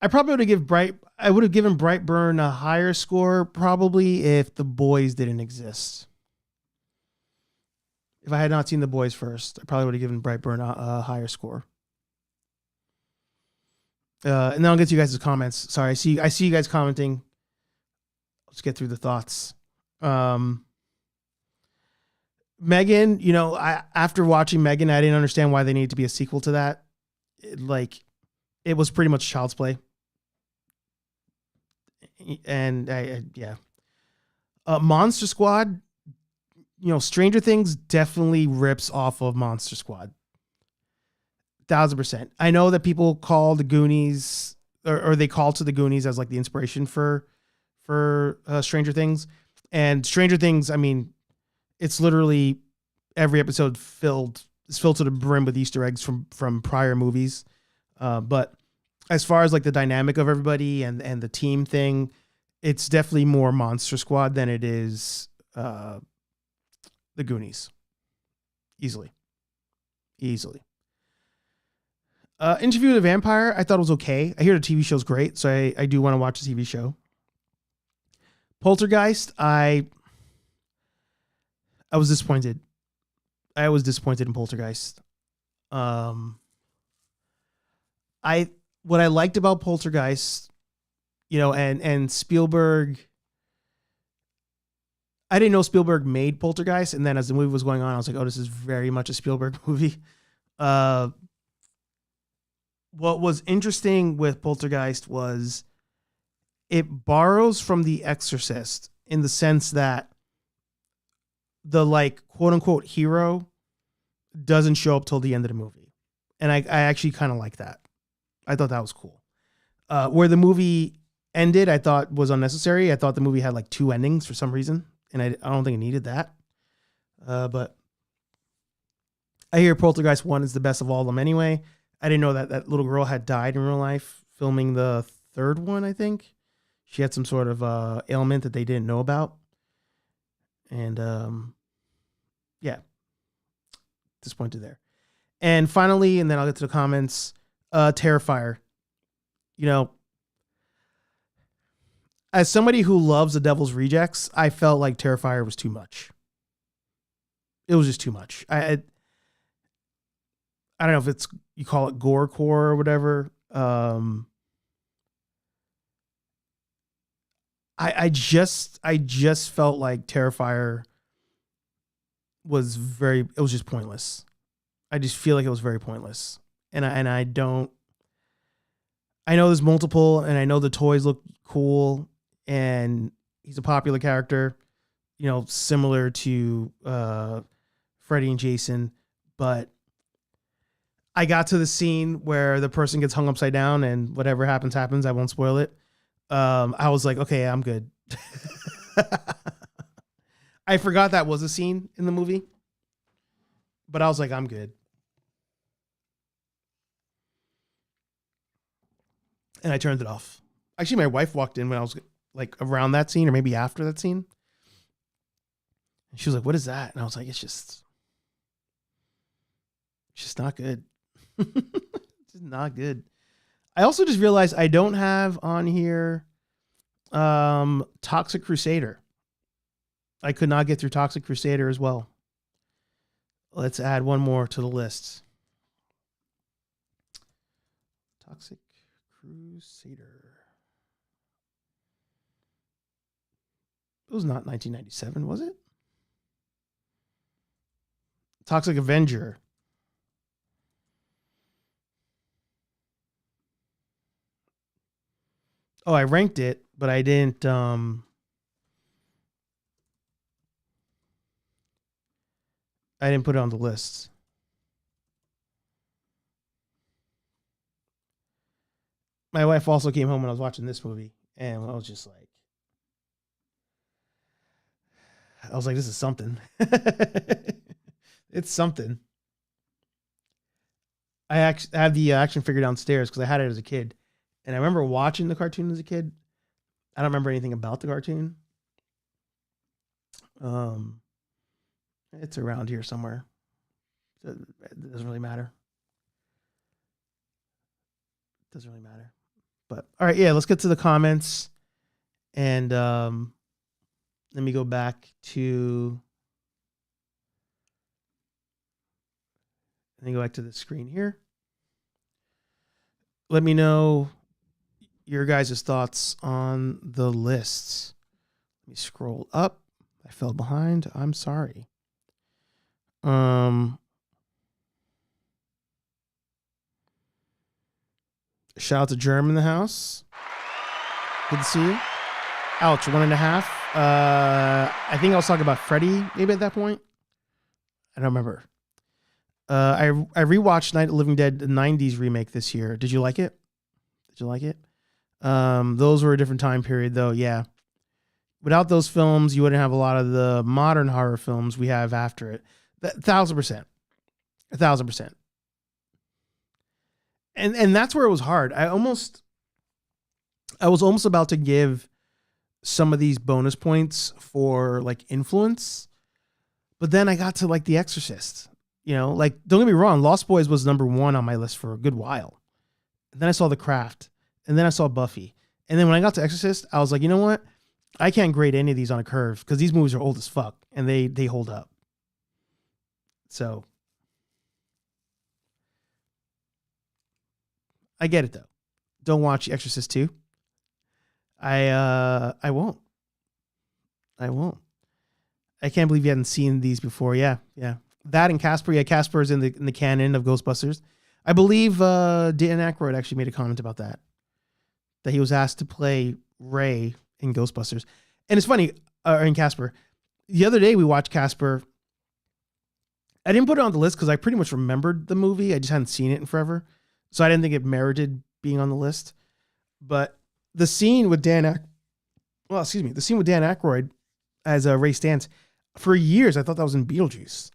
I probably would have given Brightburn a higher score probably if The Boys didn't exist. If I had not seen The Boys first, I probably would have given Brightburn a higher score. And then I'll get to you guys' comments. Sorry, I see you guys commenting. Let's get through the thoughts. Megan, you know, after watching Megan, I didn't understand why they needed to be a sequel to that. It was pretty much child's play. And yeah. Monster Squad, you know, Stranger Things definitely rips off of Monster Squad. 1000%. I know that people call the Goonies or they call to the Goonies as like the inspiration for Stranger Things. And Stranger Things, I mean, it's literally every episode is filled to the brim with Easter eggs from prior movies. But as far as like the dynamic of everybody and the team thing, it's definitely more Monster Squad than it is the Goonies. Easily. Interview with a Vampire, I thought it was okay. I hear the TV show's great, so I do want to watch the TV show. Poltergeist, I was disappointed. I was disappointed in Poltergeist. What I liked about Poltergeist, you know, and Spielberg, I didn't know Spielberg made Poltergeist, and then as the movie was going on, I was like, oh, this is very much a Spielberg movie. What was interesting with Poltergeist was it borrows from The Exorcist in the sense that the like quote unquote hero doesn't show up till the end of the movie. And I actually kind of like that. I thought that was cool. Where the movie ended, I thought was unnecessary. I thought the movie had like 2 endings for some reason. And I don't think it needed that. But I hear Poltergeist 1 is the best of all of them anyway. I didn't know that little girl had died in real life filming the 3rd one, I think. She had some sort of ailment that they didn't know about. And yeah, disappointed there. And finally, and then I'll get to the comments, Terrifier. You know, as somebody who loves The Devil's Rejects, I felt like Terrifier was too much. It was just too much. I don't know if you call it gorecore or whatever. I just felt like Terrifier was it was just pointless. I just feel like it was very pointless. And I know there's multiple, and I know the toys look cool, and he's a popular character, you know, similar to Freddy and Jason, but I got to the scene where the person gets hung upside down and whatever happens. I won't spoil it. I was like, okay, I'm good. I forgot that was a scene in the movie, but I was like, I'm good. And I turned it off. Actually, my wife walked in when I was like around that scene or maybe after that scene. And she was like, what is that? And I was like, it's just not good. It's just not good. I also just realized I don't have on here Toxic Crusader. I could not get through Toxic Crusader as well. Let's add one more to the list. Toxic Crusader. It was not 1997, was it? Toxic Avenger. Oh, I ranked it, but I didn't put it on the list. My wife also came home when I was watching this movie, and I was just like, this is something. It's something. I have the action figure downstairs because I had it as a kid. And I remember watching the cartoon as a kid. I don't remember anything about the cartoon. It's around here somewhere. It doesn't really matter. Doesn't really matter. But all right, yeah, let's get to the comments. And let me go back to the screen here. Let me know your guys' thoughts on the lists. Let me scroll up. I fell behind. I'm sorry. Shout out to Germ in the house. Good to see you. Ouch, 1.5. I think I was talking about Freddy maybe at that point. I don't remember. I rewatched Night of the Living Dead, the 90s remake this year. Did you like it? Those were a different time period though. Yeah. Without those films, you wouldn't have a lot of the modern horror films we have after it. 1,000%. 1,000%. And that's where it was hard. I was almost about to give some of these bonus points for like influence, but then I got to like The Exorcist. You know, like, don't get me wrong, Lost Boys was number 1 on my list for a good while. And then I saw The Craft, and then I saw Buffy. And then when I got to Exorcist, I was like, you know what? I can't grade any of these on a curve because these movies are old as fuck and they hold up. So I get it though. Don't watch Exorcist 2. I won't. I can't believe you hadn't seen these before. Yeah. That and Casper. Yeah, Casper is in the canon of Ghostbusters. I believe Dan Aykroyd actually made a comment about that he was asked to play Ray in Ghostbusters. And it's funny, in Casper. The other day we watched Casper. I didn't put it on the list because I pretty much remembered the movie. I just hadn't seen it in forever. So I didn't think it merited being on the list. But the scene with Dan Aykroyd as Ray Stantz, for years I thought that was in Beetlejuice.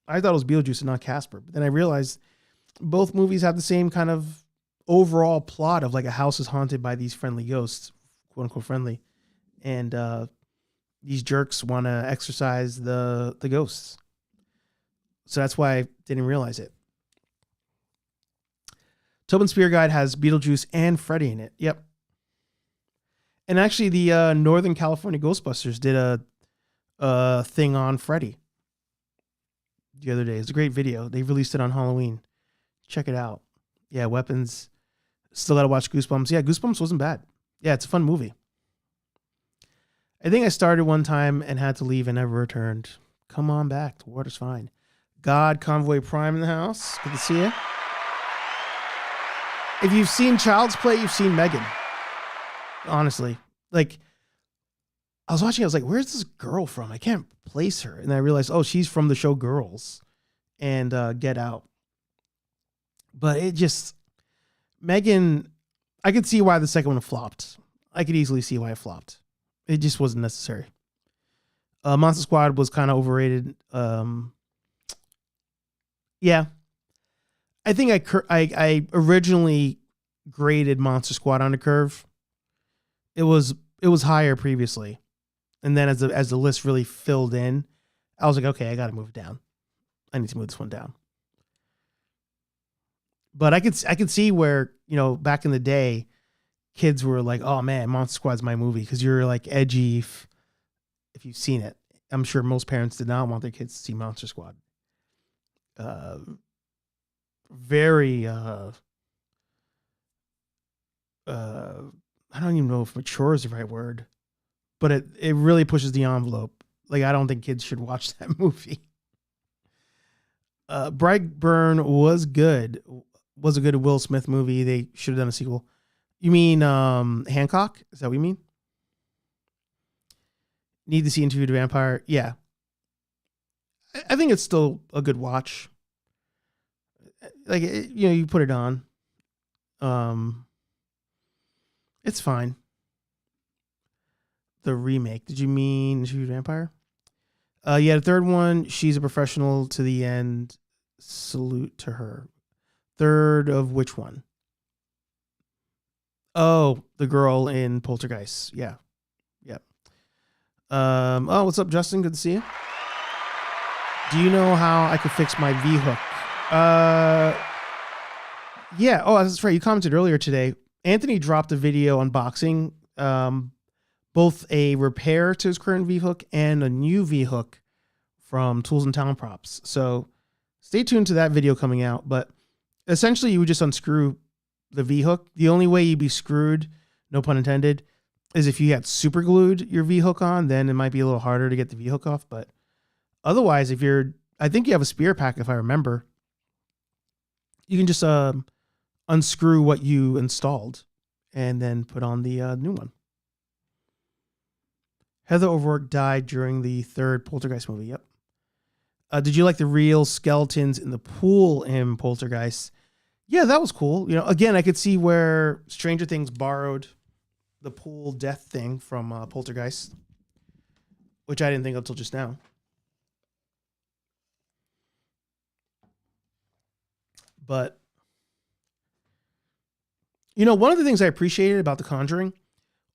I thought it was Beetlejuice and not Casper. But then I realized both movies have the same kind of overall plot of like a house is haunted by these friendly ghosts, quote unquote friendly. And these jerks want to exorcise the ghosts. So that's why I didn't realize it. Tobin Spear Guide has Beetlejuice and Freddy in it. Yep. And actually the Northern California Ghostbusters did a thing on Freddy the other day. It's a great video. They released it on Halloween. Check it out. Yeah, Weapons. Still got to watch Goosebumps. Yeah, Goosebumps wasn't bad. Yeah, it's a fun movie. I think I started one time and had to leave and never returned. Come on back. The water's fine. God Convoy Prime in the house. Good to see you. If you've seen Child's Play, you've seen Megan. Honestly. Like, I was watching, I was like, where's this girl from? I can't place her. And I realized, oh, she's from the show Girls and Get Out. But it just, Megan, I could see why the second one flopped. I could easily see why it flopped. It just wasn't necessary. Monster Squad was kind of overrated. Yeah. I think I originally graded Monster Squad on a curve. It was higher previously. And then as the list really filled in, I was like, okay, I got to move it down. I need to move this one down. But I could see where, you know, back in the day, kids were like, oh man, Monster Squad's my movie because you're like edgy if you've seen it. I'm sure most parents did not want their kids to see Monster Squad. Very I don't even know if mature is the right word, but it really pushes the envelope. Like, I don't think kids should watch that movie. Brightburn was good. Was a good Will Smith movie. They should have done a sequel. You mean Hancock? Is that what you mean? Need to see Interview with a Vampire? Yeah. I think it's still a good watch. Like, you put it on. It's fine. The remake. Did you mean Interview with a Vampire? Yeah, the third one, she's a professional to the end. Salute to her. Third of which one? Oh, the girl in Poltergeist. Yeah. Yep. Oh, what's up, Justin? Good to see you. Do you know how I could fix my V-hook? Yeah. Oh, that's right. You commented earlier today. Anthony dropped a video unboxing both a repair to his current V-hook and a new V-hook from Tools and Talent Props. So stay tuned to that video coming out. But essentially, you would just unscrew the V-hook. The only way you'd be screwed, no pun intended, is if you had super glued your V-hook on. Then it might be a little harder to get the V-hook off. But otherwise, I think you have a spear pack, if I remember. You can just unscrew what you installed and then put on the new one. Heather O'Rourke died during the third Poltergeist movie. Yep. Did you like the real skeletons in the pool in Poltergeist? Yeah, that was cool. Again, I could see where Stranger Things borrowed the pool death thing from Poltergeist, which I didn't think of until just now. But, one of the things I appreciated about The Conjuring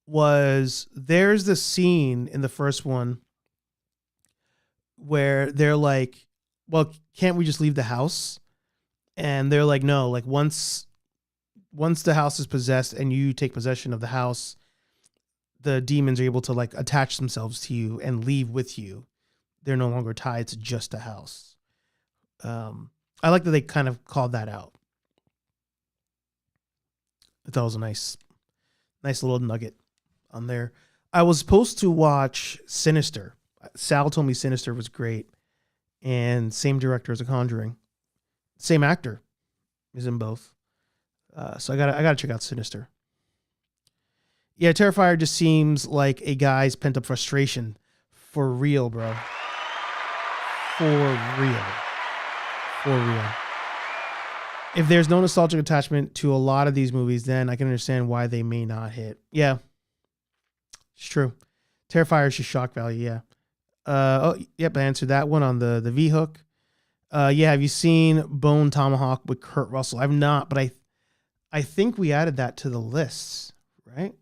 was there's this scene in the first one where they're like, well, can't we just leave the house? And they're like, no, like once the house is possessed and you take possession of the house, the demons are able to like attach themselves to you and leave with you. They're no longer tied to just a house. I like that they kind of called that out. I thought it was a nice little nugget on there. I was supposed to watch Sinister. Sal told me Sinister was great, and same director as The Conjuring, same actor is in both. So I gotta check out Sinister. Yeah, Terrifier just seems like a guy's pent up frustration. For real, bro. For real. If there's no nostalgic attachment to a lot of these movies, then I can understand why they may not hit. Yeah, it's true. Terrifier is just shock value. Yeah. Yep. I answered that one on the V-hook. Yeah. Have you seen Bone Tomahawk with Kurt Russell? I've not, but I think we added that to the list, right?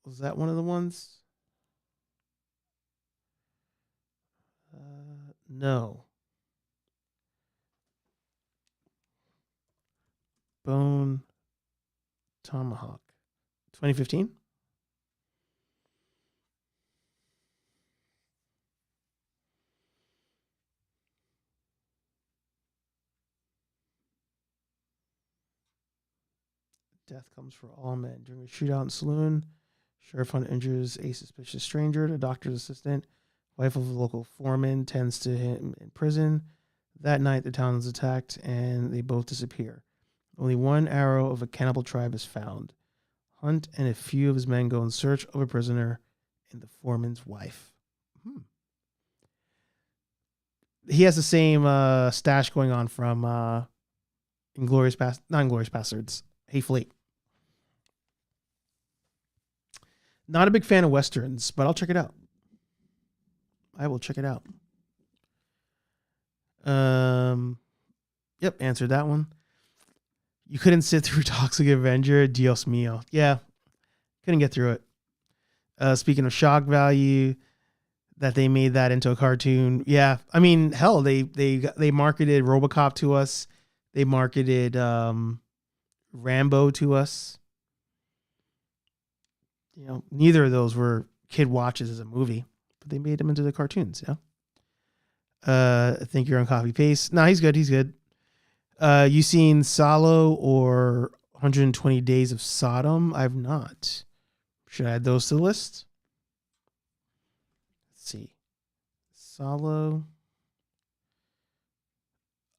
Was that one of the ones? No. Bone Tomahawk. 2015? Death comes for all men. During a shootout in saloon, sheriff hunt injures a suspicious stranger. The doctor's assistant, wife of a local foreman, tends to him in prison. That night, the town is attacked, and they both disappear. Only one arrow of a cannibal tribe is found. Hunt and a few of his men go in search of a prisoner and the foreman's wife. He has the same stash going on from not Inglourious Bastards. Hateful Eight. Not a big fan of Westerns, but I'll check it out. I will check it out. Yep, answered that one. You couldn't sit through Toxic Avenger, Dios mío. Yeah, couldn't get through it. Speaking of shock value, that they made that into a cartoon. Yeah, I mean, hell, they marketed RoboCop to us. They marketed Rambo to us. Neither of those were kid watches as a movie, but they made them into the cartoons. Yeah. I think you're on copy paste. No, he's good. You seen Salo or 120 Days of Sodom? I've not. Should I add those to the list? Let's see. Salo.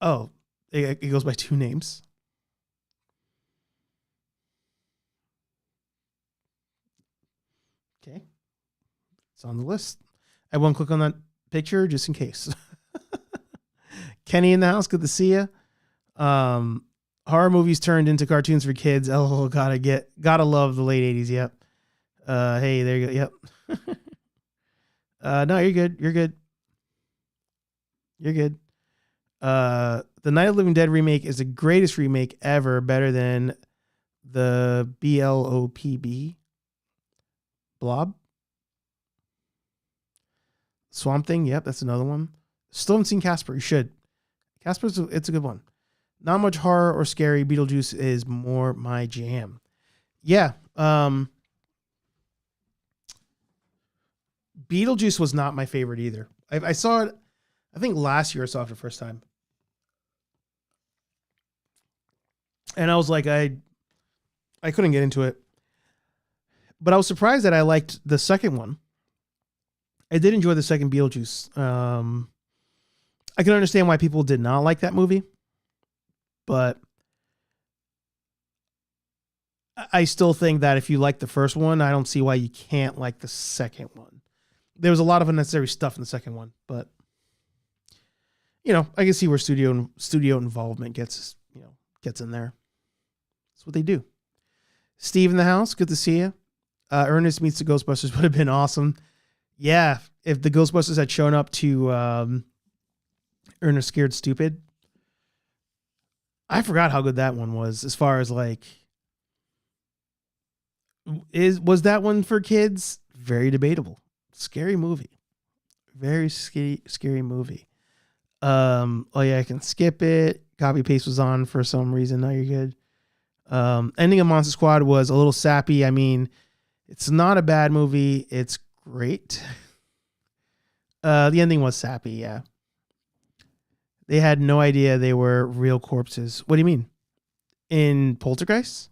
Oh, it goes by 2 names. Okay. It's on the list. I won't click on that picture just in case. Kenny in the house. Good to see you. Horror movies turned into cartoons for kids. Oh, gotta love the late 80s. Yep. Hey, there you go. Yep. No, you're good. You're good. You're good. The Night of the Living Dead remake is the greatest remake ever, better than the BLOPB. Blob. Swamp Thing. Yep, that's another one. Still haven't seen Casper. You should. Casper's it's a good one. Not much horror or scary. Beetlejuice is more my jam. Yeah. Beetlejuice was not my favorite either. I saw it, I think last year I saw it for the first time. And I was like, I couldn't get into it. But I was surprised that I liked the second one. I did enjoy the second Beetlejuice. I can understand why people did not like that movie. But I still think that if you like the first one, I don't see why you can't like the second one. There was a lot of unnecessary stuff in the second one, but I can see where studio involvement gets in there. That's what they do. Steve in the house, good to see you. Ernest Meets the Ghostbusters would have been awesome. Yeah, if the Ghostbusters had shown up to Ernest Scared Stupid. I forgot how good that one was as far as was that one for kids? Very debatable. Scary movie. Very scary movie. Oh yeah, I can skip it. Copy paste was on for some reason. No, you're good. Ending of Monster Squad was a little sappy. I mean, it's not a bad movie. It's great. The ending was sappy, yeah. They had no idea they were real corpses. What do you mean? In Poltergeist?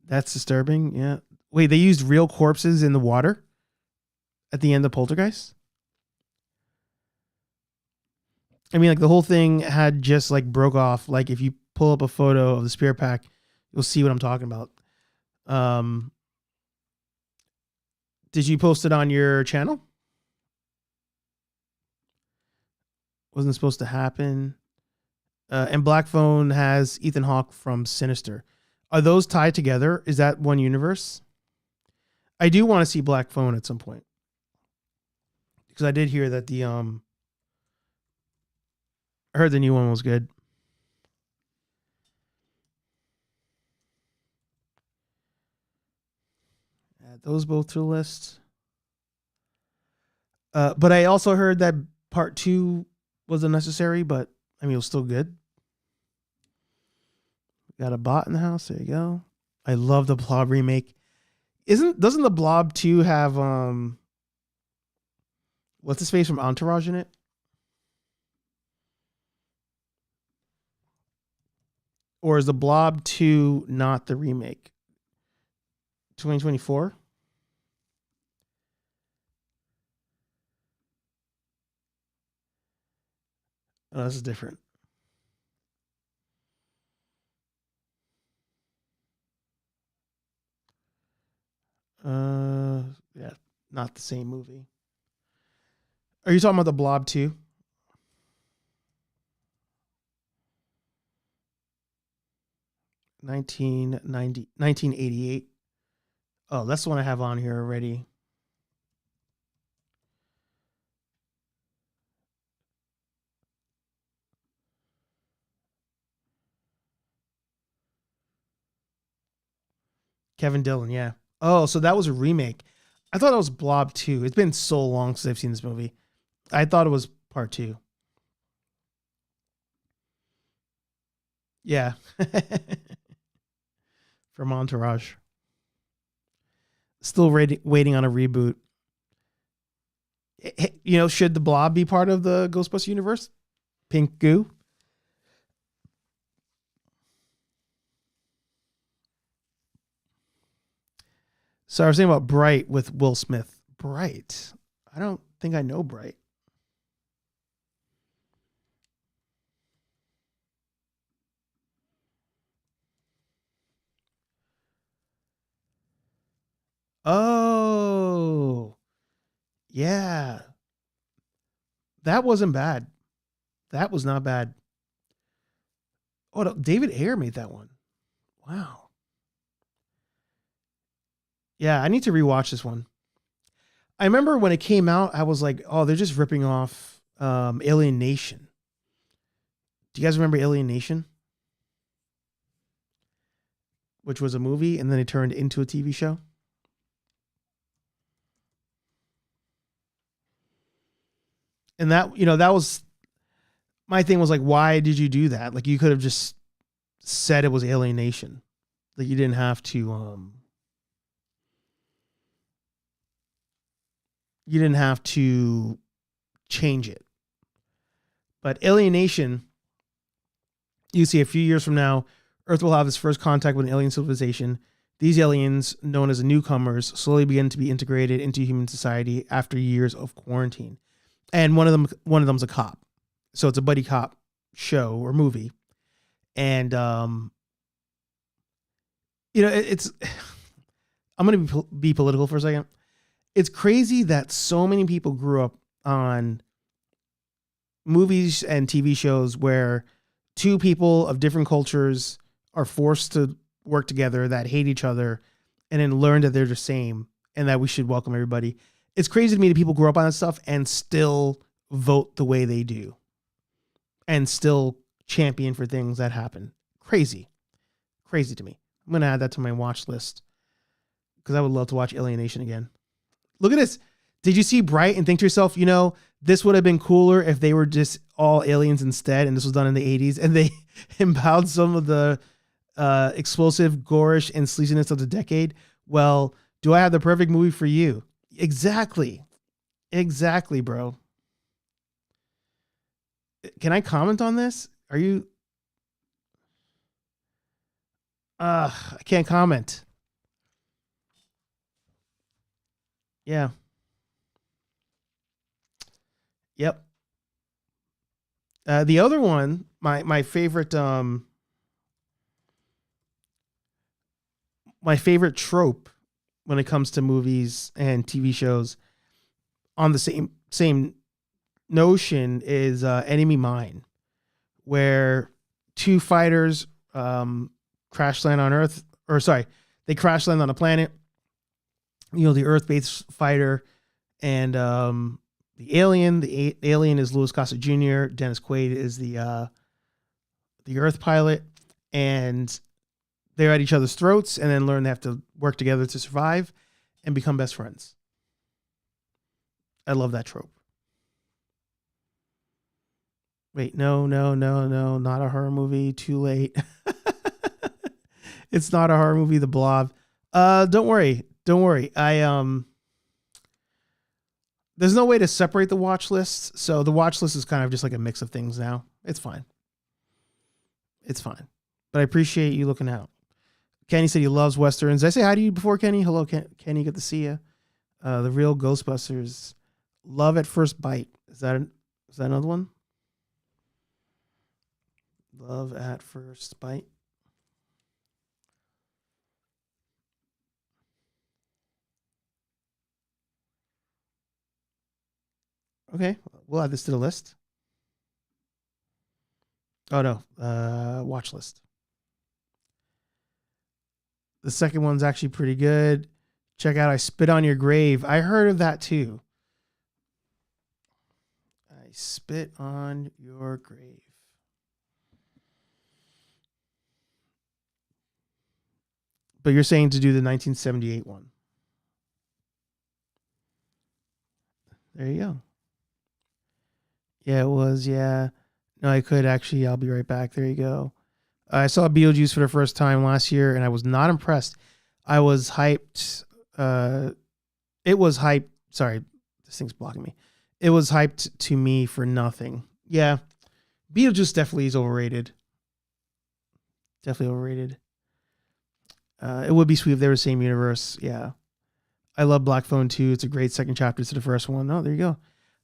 That's disturbing, yeah. Wait, they used real corpses in the water at the end of Poltergeist? I mean, the whole thing had just broke off. If you pull up a photo of the spirit pack, you'll see what I'm talking about. Did you post it on your channel? Wasn't supposed to happen. And Black Phone has Ethan Hawke from Sinister. Are those tied together? Is that one universe? I do want to see Black Phone at some point. Because I did hear that I heard the new one was good. Add those both to the list. But I also heard that part 2 was unnecessary, but I mean, it was still good. Got a bot in the house. There you go. I love the Blob remake. Doesn't the Blob 2 have what's his face from Entourage in it? Or is the Blob 2 not the remake? 2024? Oh, this is different. Yeah, not the same movie. Are you talking about the Blob 2? $1988. Oh, that's the one I have on here already. Kevin Dillon, yeah. Oh, so that was a remake. I thought it was Blob 2. It's been so long since I've seen this movie. I thought it was part 2. Yeah. From Entourage. Still waiting on a reboot. Should the Blob be part of the Ghostbusters universe? Pink goo? So I was thinking about Bright with Will Smith. Bright. I don't think I know Bright. Oh, yeah. That wasn't bad. That was not bad. Oh, no, David Ayer made that one. Wow. Yeah, I need to rewatch this one. I remember when it came out, I was like, oh, they're just ripping off Alien Nation. Do you guys remember Alien Nation? Which was a movie and then it turned into a TV show. And that, that was my thing was like, why did you do that? Like you could have just said it was Alien Nation. Like you didn't have to, change it. But Alien Nation, you see a few years from now, Earth will have its first contact with an alien civilization. These aliens, known as the newcomers, slowly begin to be integrated into human society after years of quarantine. And one of them's a cop. So it's a buddy cop show or movie. And, it's, I'm going to be political for a second. It's crazy that so many people grew up on movies and TV shows where two people of different cultures are forced to work together that hate each other and then learn that they're the same and that we should welcome everybody. It's crazy to me that people grow up on that stuff and still vote the way they do and still champion for things that happen. Crazy to me. I'm going to add that to my watch list because I would love to watch Alien Nation again. Look at this. Did you see Bright and think to yourself, this would have been cooler if they were just all aliens instead, and this was done in the 80s, and they emboweled some of the explosive, gorish, and sleaziness of the decade? Well, do I have the perfect movie for you? Exactly, bro. Can I comment on this? Are you... I can't comment. Yeah. Yep. The other one, my favorite trope when it comes to movies and TV shows on the same notion is Enemy Mine, where two fighters crash land on Earth, they crash land on a planet. The Earth-based fighter and the alien. The alien is Louis Gossett Jr. Dennis Quaid is the Earth pilot, and they're at each other's throats, and then learn they have to work together to survive and become best friends. I love that trope. Wait, no, not a horror movie. Too late. It's not a horror movie. The Blob. Don't worry. There's no way to separate the watch lists. So the watch list is kind of just like a mix of things now. It's fine. But I appreciate you looking out. Kenny said he loves Westerns. Did I say hi to you before, Kenny? Hello, Kenny. Good to see you. The Real Ghostbusters. Love at First Bite. Is that another one? Love at First Bite. Okay, we'll add this to the list. Oh no, watch list. The second one's actually pretty good. Check out I Spit on Your Grave. I heard of that too. I Spit on Your Grave. But you're saying to do the 1978 one. There you go. Yeah, it was. Yeah. No, I could actually. I'll be right back. There you go. I saw Beetlejuice for the first time last year, and I was not impressed. I was hyped. It was hyped. Sorry, this thing's blocking me. It was hyped to me for nothing. Yeah. Beetlejuice definitely is overrated. Definitely overrated. It would be sweet if they were the same universe. Yeah. I love Black Phone 2. It's a great second chapter to the first one. Oh, there you go.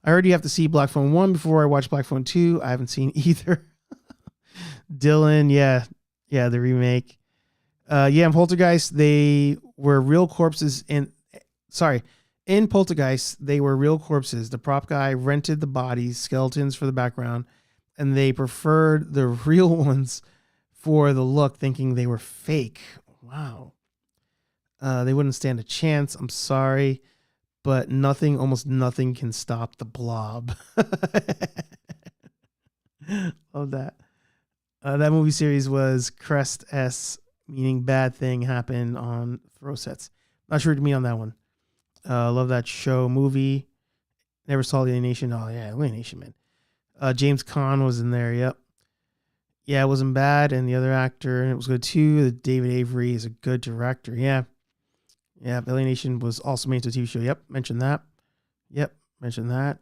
I heard you have to see Black Phone 1 before I watch Black Phone 2. I haven't seen either. Dylan, yeah, the remake. In Poltergeist, they were real corpses in Poltergeist, they were real corpses. The prop guy rented the bodies, skeletons for the background, and they preferred the real ones for the look, thinking they were fake. Wow. They wouldn't stand a chance. I'm sorry, but almost nothing can stop the blob. Love that. That movie series was Crest S, meaning bad thing happened on throw sets. Not sure to me on that one. Love that show, movie. Never saw the Alienation. Oh yeah, Alienation, man. James Caan was in there. Yep. Yeah, it wasn't bad, and the other actor, and it was good too. David Avery is a good director. Yeah. Alienation was also made into a TV show. Yep, mentioned that. Yep, mentioned that.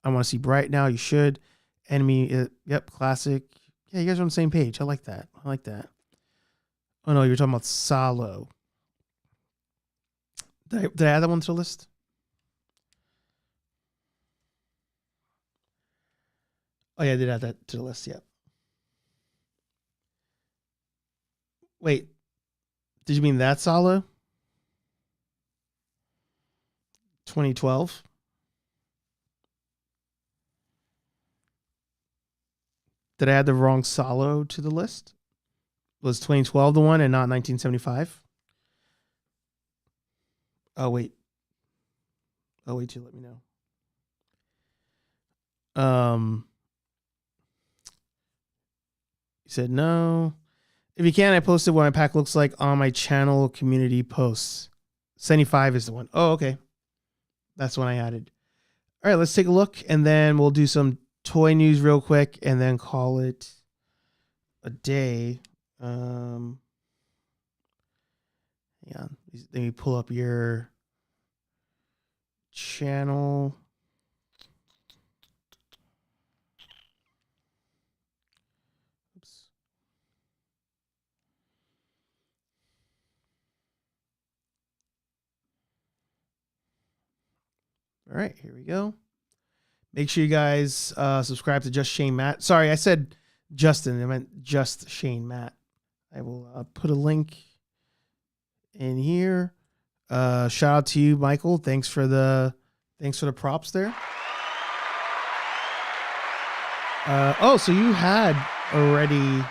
I want to see Bright now. You should. Enemy. Yep, classic. Yeah, you guys are on the same page. I like that. Oh no, you're talking about Salo. Did I add that one to the list? Oh yeah, I did add that to the list. Yeah. Wait, did you mean that Salo? 2012. Did I add the wrong Salo to the list? Was 2012 the one and not 1975? Oh wait, to let me know. You said no. If you can, I posted what my pack looks like on my channel community posts. 75 is the one. Oh, okay. That's the one I added. All right, let's take a look, and then we'll do some toy news real quick, and then call it a day. Hang on. Let me pull up your channel. Oops. All right, here we go. Make sure you guys subscribe to Just Shane Matt. Sorry, I said Justin. I meant Just Shane Matt. I will put a link in here. Shout out to you, Michael. Thanks for the props there. So you had already.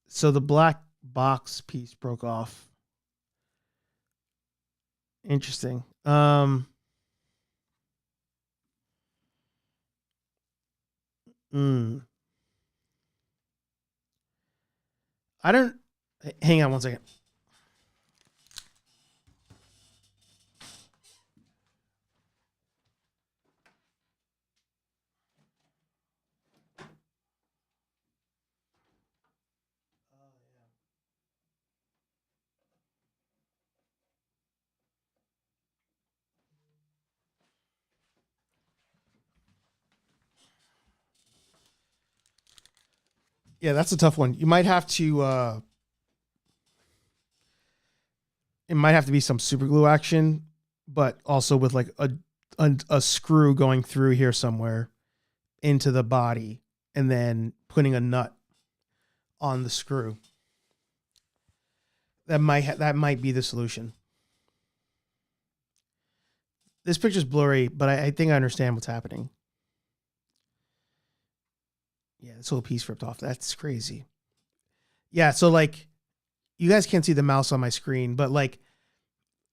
So the black box piece broke off. Interesting. I don't. Hang on one second. Yeah, that's a tough one. You might have to. It might have to be some super glue action, but also with like a screw going through here somewhere into the body, and then putting a nut on the screw. That might be the solution. This picture's blurry, but I think I understand what's happening. Yeah, this whole piece ripped off. That's crazy. Yeah, so like, you guys can't see the mouse on my screen, but like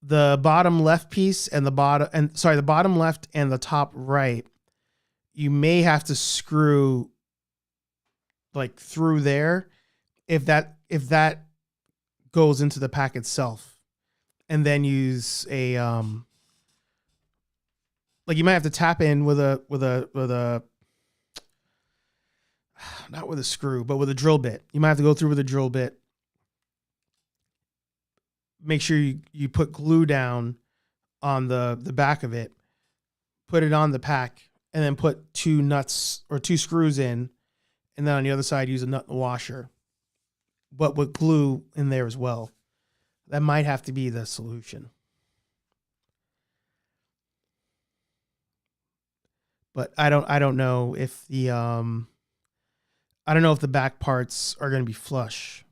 the bottom left piece and the bottom left and the top right, you may have to screw like through there if that goes into the pack itself, and then use a like you might have to tap in with a not with a screw, but with a drill bit. You might have to go through with a drill bit. Make sure you put glue down on the back of it, put it on the pack, and then put 2 nuts or 2 screws in, and then on the other side use a nut washer, but with glue in there as well. That might have to be the solution. But I don't know if the back parts are going to be flush.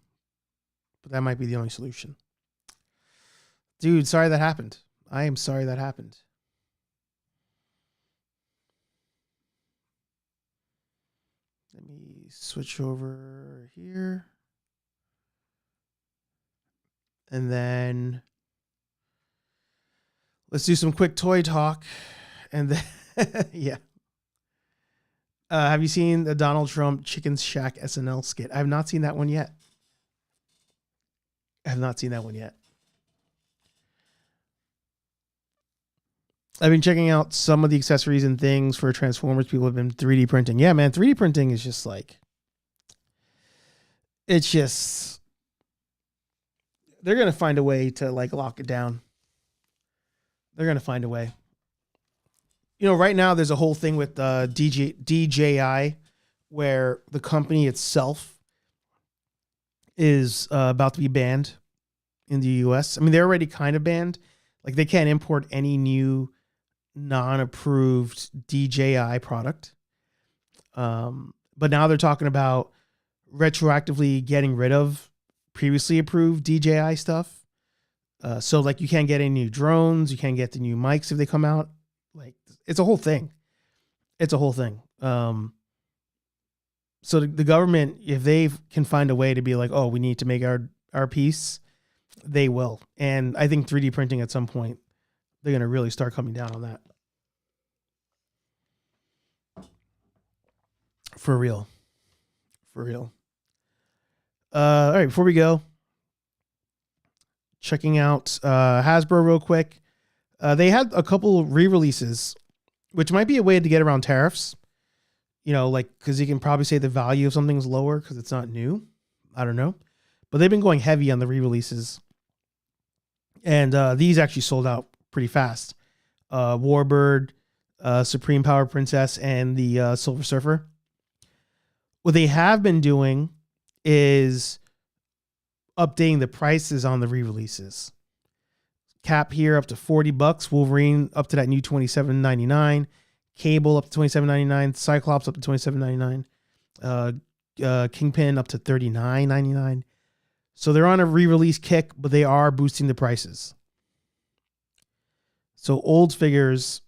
But that might be the only solution. Dude, sorry that happened. I am sorry that happened. Let me switch over here. And then let's do some quick toy talk. And then, yeah. Have you seen the Donald Trump Chicken Shack SNL skit? I have not seen that one yet. I've been checking out some of the accessories and things for Transformers. People have been 3D printing. Yeah, man, 3D printing is just like, it's just, they're going to find a way to like lock it down. They're going to find a way. You know, right now there's a whole thing with DJI where the company itself is about to be banned in the US. I mean, they're already kind of banned. Like they can't import any new non-approved DJI product. But now they're talking about retroactively getting rid of previously approved DJI stuff. So like you can't get any new drones, you can't get the new mics if they come out. Like it's a whole thing. So the government, if they can find a way to be like, oh, we need to make our piece, they will. And I think 3D printing at some point, they're going to really start coming down on that. For real. All right, before we go, checking out Hasbro real quick. They had a couple re-releases, which might be a way to get around tariffs. You know, like, because you can probably say the value of something's lower because it's not new. I don't know. But they've been going heavy on the re-releases. And these actually sold out pretty fast. Warbird, Supreme Power Princess, and the Silver Surfer. What they have been doing is updating the prices on the re-releases. Cap here up to $40. Wolverine up to that new $27.99. Cable up to $27.99. Cyclops up to $27.99. Kingpin up to $39.99. So they're on a re-release kick, but they are boosting the prices. So old figures,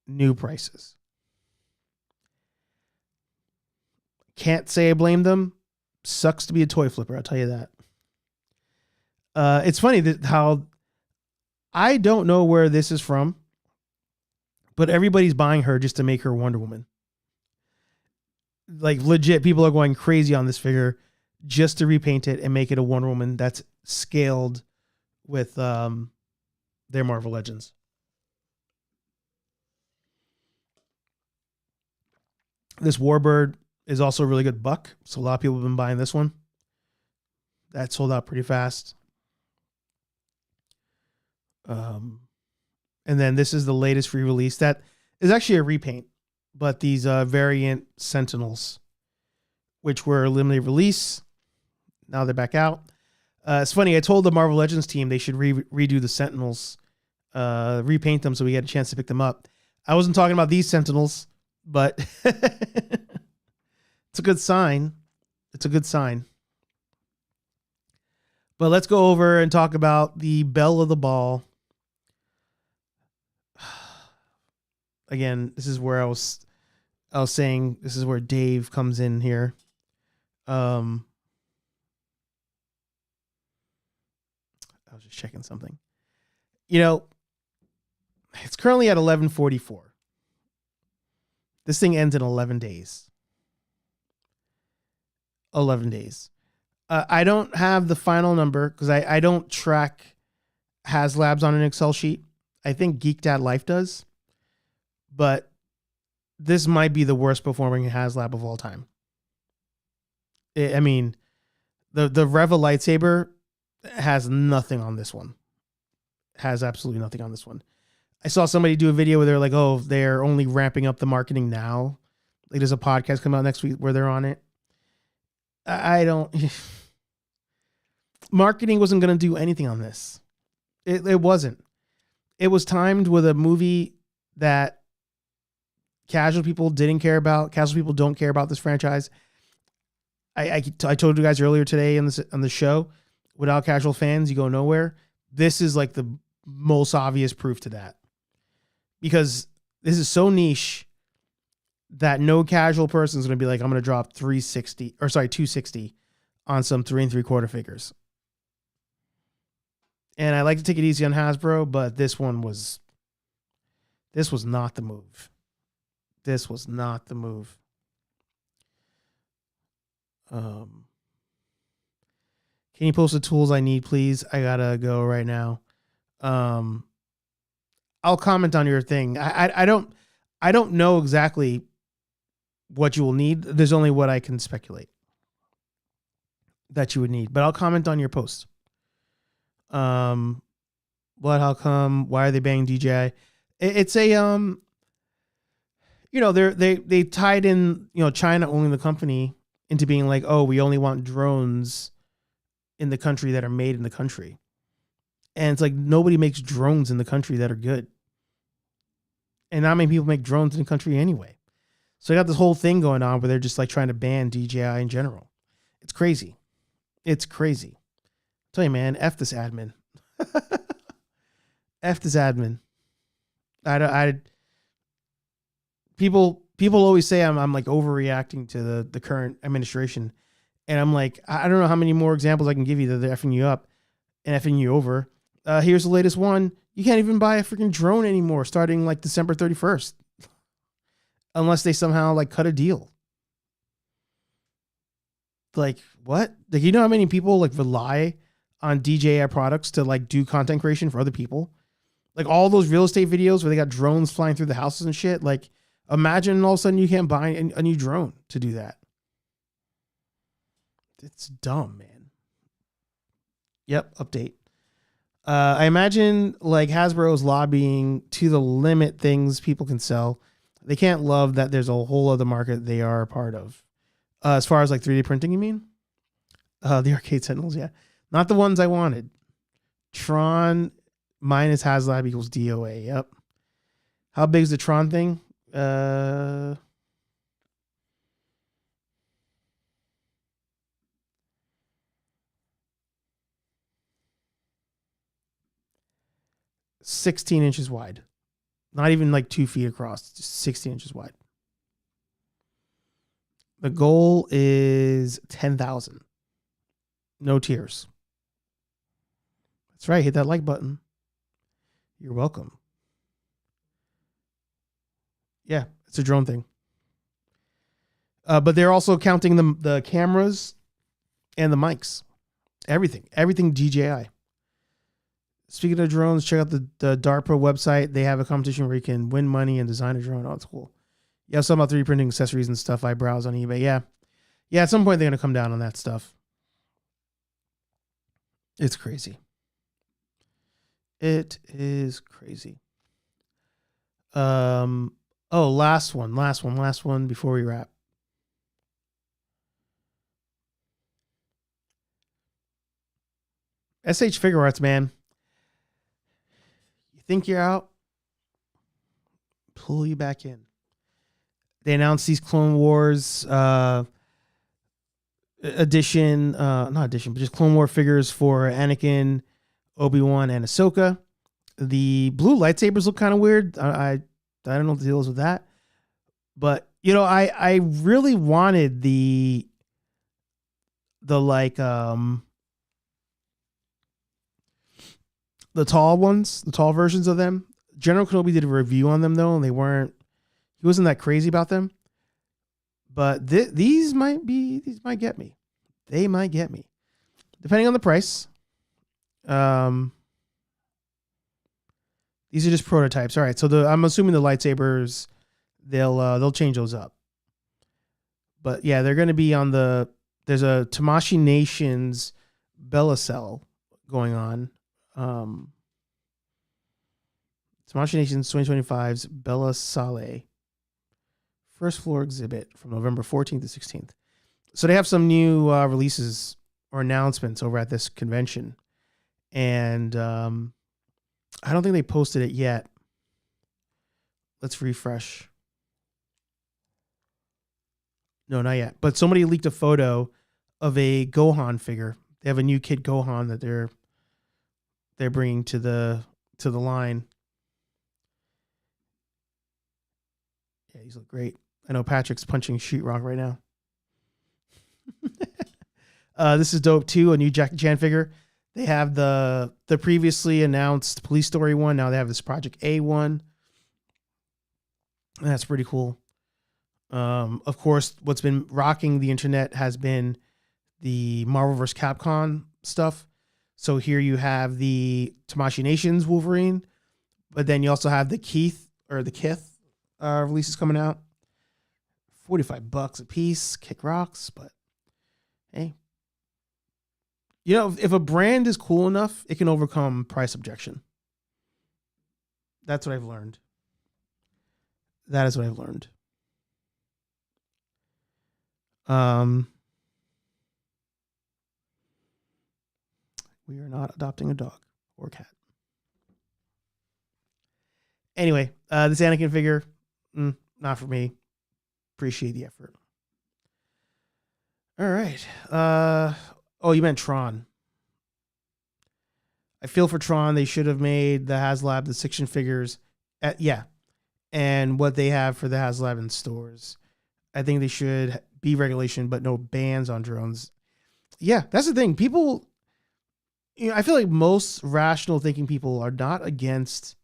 new prices. Can't say I blame them. Sucks to be a toy flipper, I'll tell you that. It's funny that how I don't know where this is from, but everybody's buying her just to make her Wonder Woman. Like legit, people are going crazy on this figure just to repaint it and make it a Wonder Woman that's scaled with their Marvel Legends. This Warbird is also a really good buck, so a lot of people have been buying this one. That sold out pretty fast. And then this is the latest re-release that is actually a repaint, but these variant Sentinels, which were a limited release, now they're back out. It's funny, I told the Marvel Legends team they should redo the Sentinels, repaint them so we get a chance to pick them up. I wasn't talking about these Sentinels, but it's a good sign. But let's go over and talk about the belle of the ball. Again, this is where I was saying this is where Dave comes in here. I was just checking something. You know, it's currently at 11:44. This thing ends in 11 days. 11 days. I don't have the final number because I don't track HasLabs on an Excel sheet. I think Geek Dad Life does. But this might be the worst performing HasLab of all time. I mean, the Reva lightsaber has nothing on this one. Has absolutely nothing on this one. I saw somebody do a video where they're like, oh, they're only ramping up the marketing now. Like there's a podcast coming out next week where they're on it. I don't. Marketing wasn't going to do anything on this. It wasn't. It was timed with a movie that casual people didn't care about. Casual people don't care about this franchise. I told you guys earlier today on the show, without casual fans, you go nowhere. This is like the most obvious proof to that. Because this is so niche that no casual person is going to be like, I'm going to drop 260 on some 3 3/4 figures. And I like to take it easy on Hasbro, but this was not the move. This was not the move. Can you post the tools I need, please? I gotta go right now. I'll comment on your thing. I don't know exactly what you will need. There's only what I can speculate that you would need, but I'll comment on your post. Blood, how come? Why are they banning DJI? It's a they tied in China owning the company into being like, oh, we only want drones in the country that are made in the country. And it's like nobody makes drones in the country that are good. And not many people make drones in the country anyway. So I got this whole thing going on where they're just like trying to ban DJI in general. It's crazy. It's crazy. I'll tell you, man, F this admin. F this admin. People always say I'm like overreacting to the current administration. And I'm like, I don't know how many more examples I can give you that they're effing you up and effing you over. Here's the latest one. You can't even buy a freaking drone anymore starting like December 31st. Unless they somehow like cut a deal. Like what? Like, you know how many people like rely on DJI products to like do content creation for other people? Like all those real estate videos where they got drones flying through the houses and shit. Like imagine all of a sudden you can't buy a new drone to do that. It's dumb, man. Yep, update. I imagine like Hasbro is lobbying to the limit things people can sell. They can't love that there's a whole other market they are a part of. As far as like 3D printing, you mean? The Arcade Sentinels, yeah. Not the ones I wanted. Tron minus HasLab equals DOA, yep. How big is the Tron thing? 16 inches wide. Not even like 2 feet across, just 16 inches wide. The goal is 10,000. No tears. That's right. Hit that like button. You're welcome. Yeah, it's a drone thing. But they're also counting the cameras and the mics. Everything DJI. Speaking of drones, check out the DARPA website. They have a competition where you can win money and design a drone. Oh, it's cool. Yeah, some about 3D printing accessories and stuff I browse on eBay. Yeah. At some point they're going to come down on that stuff. It's crazy. It is crazy. Last one before we wrap. SH Figure Arts, man. You think you're out? Pull you back in. They announced these Clone Wars edition, not edition, but just Clone War figures for Anakin, Obi-Wan, and Ahsoka. The blue lightsabers look kind of weird. I don't know what the deal is with that. But, I really wanted the tall ones, the tall versions of them. General Kenobi did a review on them though, and he wasn't that crazy about them. But these might get me. They might get me, depending on the price. These are just prototypes. All right, so I'm assuming the lightsabers, they'll change those up. But yeah, they're going to be on there's a Tamashii Nations Belicel going on. Tamashii Nations 2025's Bella Sale first floor exhibit from November 14th to 16th. So they have some new releases or announcements over at this convention. And I don't think they posted it yet. Let's refresh. No, not yet. But somebody leaked a photo of a Gohan figure. They have a new Kid Gohan that they're bringing to the line. Yeah, these look great. I know Patrick's punching sheetrock right now. This is dope too. A new Jackie Chan figure. They have the previously announced Police Story one. Now they have this Project A one. That's pretty cool. Of course, what's been rocking the internet has been the Marvel vs. Capcom stuff. So here you have the Tamashii Nations Wolverine, but then you also have the Kith releases coming out. $45 a piece, kick rocks, but hey. You know, if a brand is cool enough, it can overcome price objection. That's what I've learned. That is what I've learned. We are not adopting a dog or cat. Anyway, this Anakin figure, not for me. Appreciate the effort. All right. Oh, you meant Tron. I feel for Tron. They should have made the HasLab, the Section figures. Yeah. And what they have for the HasLab in stores. I think they should be regulation, but no bans on drones. Yeah, that's the thing. People, I feel like most rational thinking people are not against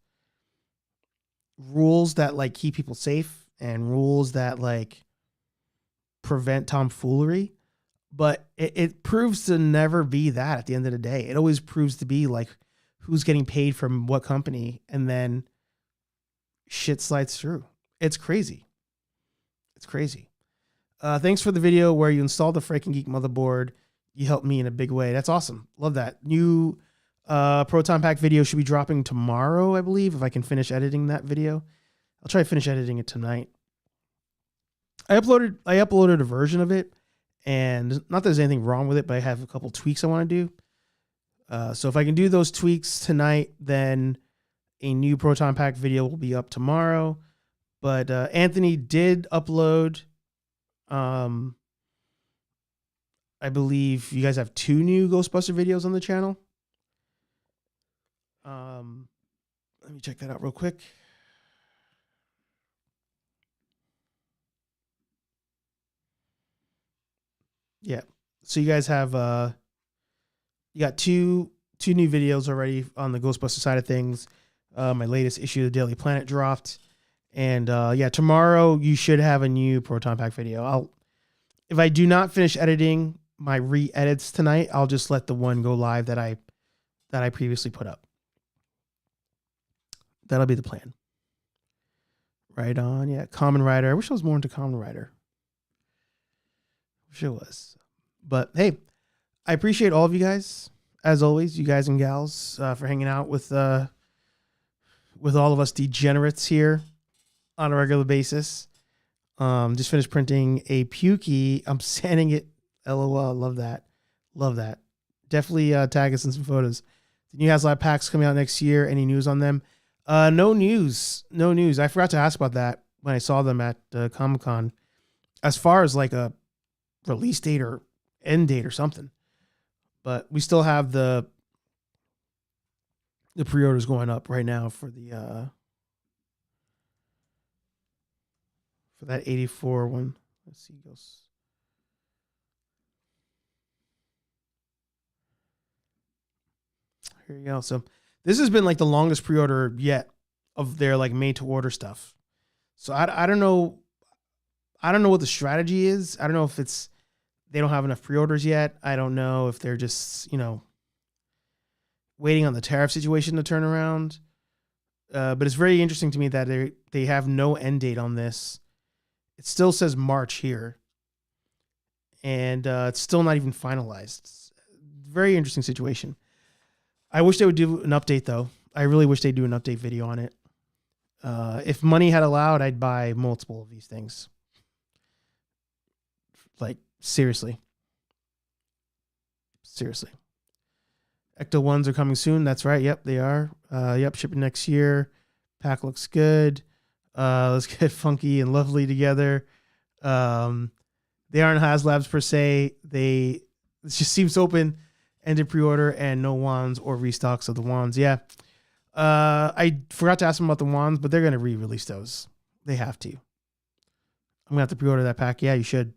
rules that like keep people safe and rules that like prevent tomfoolery. But it proves to never be that at the end of the day. It always proves to be like who's getting paid from what company, and then shit slides through. It's crazy. It's crazy. Thanks for the video where you installed the Freaking Geek motherboard. You helped me in a big way. That's awesome. Love that. New Proton Pack video should be dropping tomorrow, I believe, if I can finish editing that video. I'll try to finish editing it tonight. I uploaded a version of it. And not that there's anything wrong with it, but I have a couple tweaks I want to do. So if I can do those tweaks tonight, then a new Proton Pack video will be up tomorrow. But Anthony did upload, I believe you guys have 2 new Ghostbuster videos on the channel. Let me check that out real quick. Yeah. So you guys have you got two new videos already on the Ghostbuster side of things. My latest issue of the Daily Planet dropped. And yeah, tomorrow you should have a new Proton Pack video. If I do not finish editing my re-edits tonight, I'll just let the one go live that I previously put up. That'll be the plan. Right on. Yeah. Kamen Rider. I wish I was more into Kamen Rider. Wish it was. But hey, I appreciate all of you guys, as always, you guys and gals, for hanging out with all of us degenerates here on a regular basis. Just finished printing a Pukey. I'm sanding it. LOL. Love that. Love that. Definitely tag us in some photos. The new HasLab packs coming out next year. Any news on them? No news. No news. I forgot to ask about that when I saw them at Comic-Con. As far as like a release date or end date or something. But we still have the pre-orders going up right now for the for that 84 one. Let's see, goes. Here you go. So this has been like the longest pre-order yet of their like made to order stuff. So I don't know. I don't know what the strategy is. I don't know if it's they don't have enough pre-orders yet. I don't know if they're just, waiting on the tariff situation to turn around. But it's very interesting to me that they have no end date on this. It still says March here. And it's still not even finalized. It's a very interesting situation. I wish they would do an update, though. I really wish they'd do an update video on it. If money had allowed, I'd buy multiple of these things. Like, seriously. Seriously. Ecto 1s are coming soon. That's right. Yep, they are. Yep, shipping next year. Pack looks good. Let's get funky and lovely together. They aren't HasLabs per se. It just seems open ended pre-order and no wands or restocks of the wands. Yeah. I forgot to ask them about the wands, but they're going to re-release those. They have to. I'm going to have to pre-order that pack. Yeah, you should.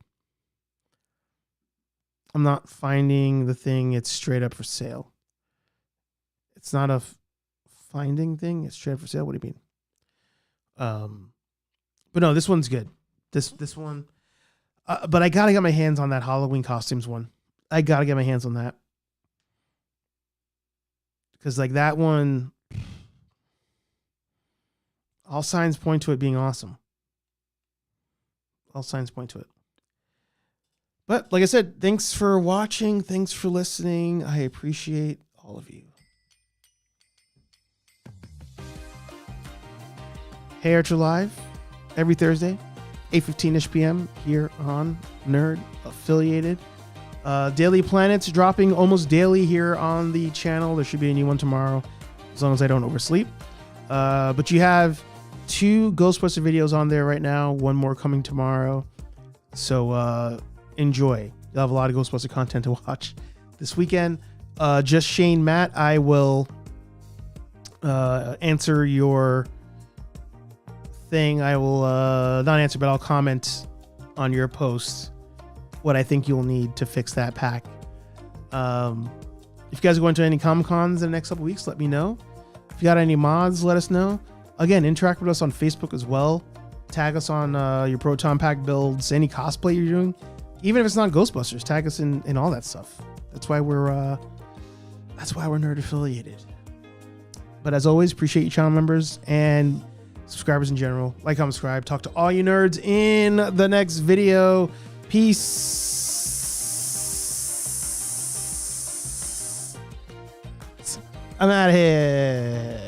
I'm not finding the thing. It's straight up for sale. It's not a finding thing. It's straight up for sale. What do you mean? But no, this one's good. This one. But I got to get my hands on that Halloween costumes one. I got to get my hands on that. Because like that one, all signs point to it being awesome. All signs point to it. But like I said, thanks for watching. Thanks for listening. I appreciate all of you. HeyArcher Live every Thursday, 8:15ish p.m. here on Nerd Affiliated. Daily Planets dropping almost daily here on the channel. There should be a new one tomorrow, as long as I don't oversleep. But you have 2 Ghostbuster videos on there right now. One more coming tomorrow. So enjoy. You'll have a lot of Ghostbuster content to watch this weekend. Just Shane Matt, I will answer your thing. I will not answer, but I'll comment on your post what I think you'll need to fix that pack. If you guys are going to any Comic-Cons in the next couple weeks, let me know. If you got any mods, let us know. Again, interact with us on Facebook as well. Tag us on your Proton Pack builds, any cosplay you're doing. Even if it's not Ghostbusters, tag us in all that stuff. That's why we're Nerd Affiliated. But as always, appreciate you channel members and subscribers in general. Like, comment, subscribe. Talk to all you nerds in the next video. Peace. I'm out of here.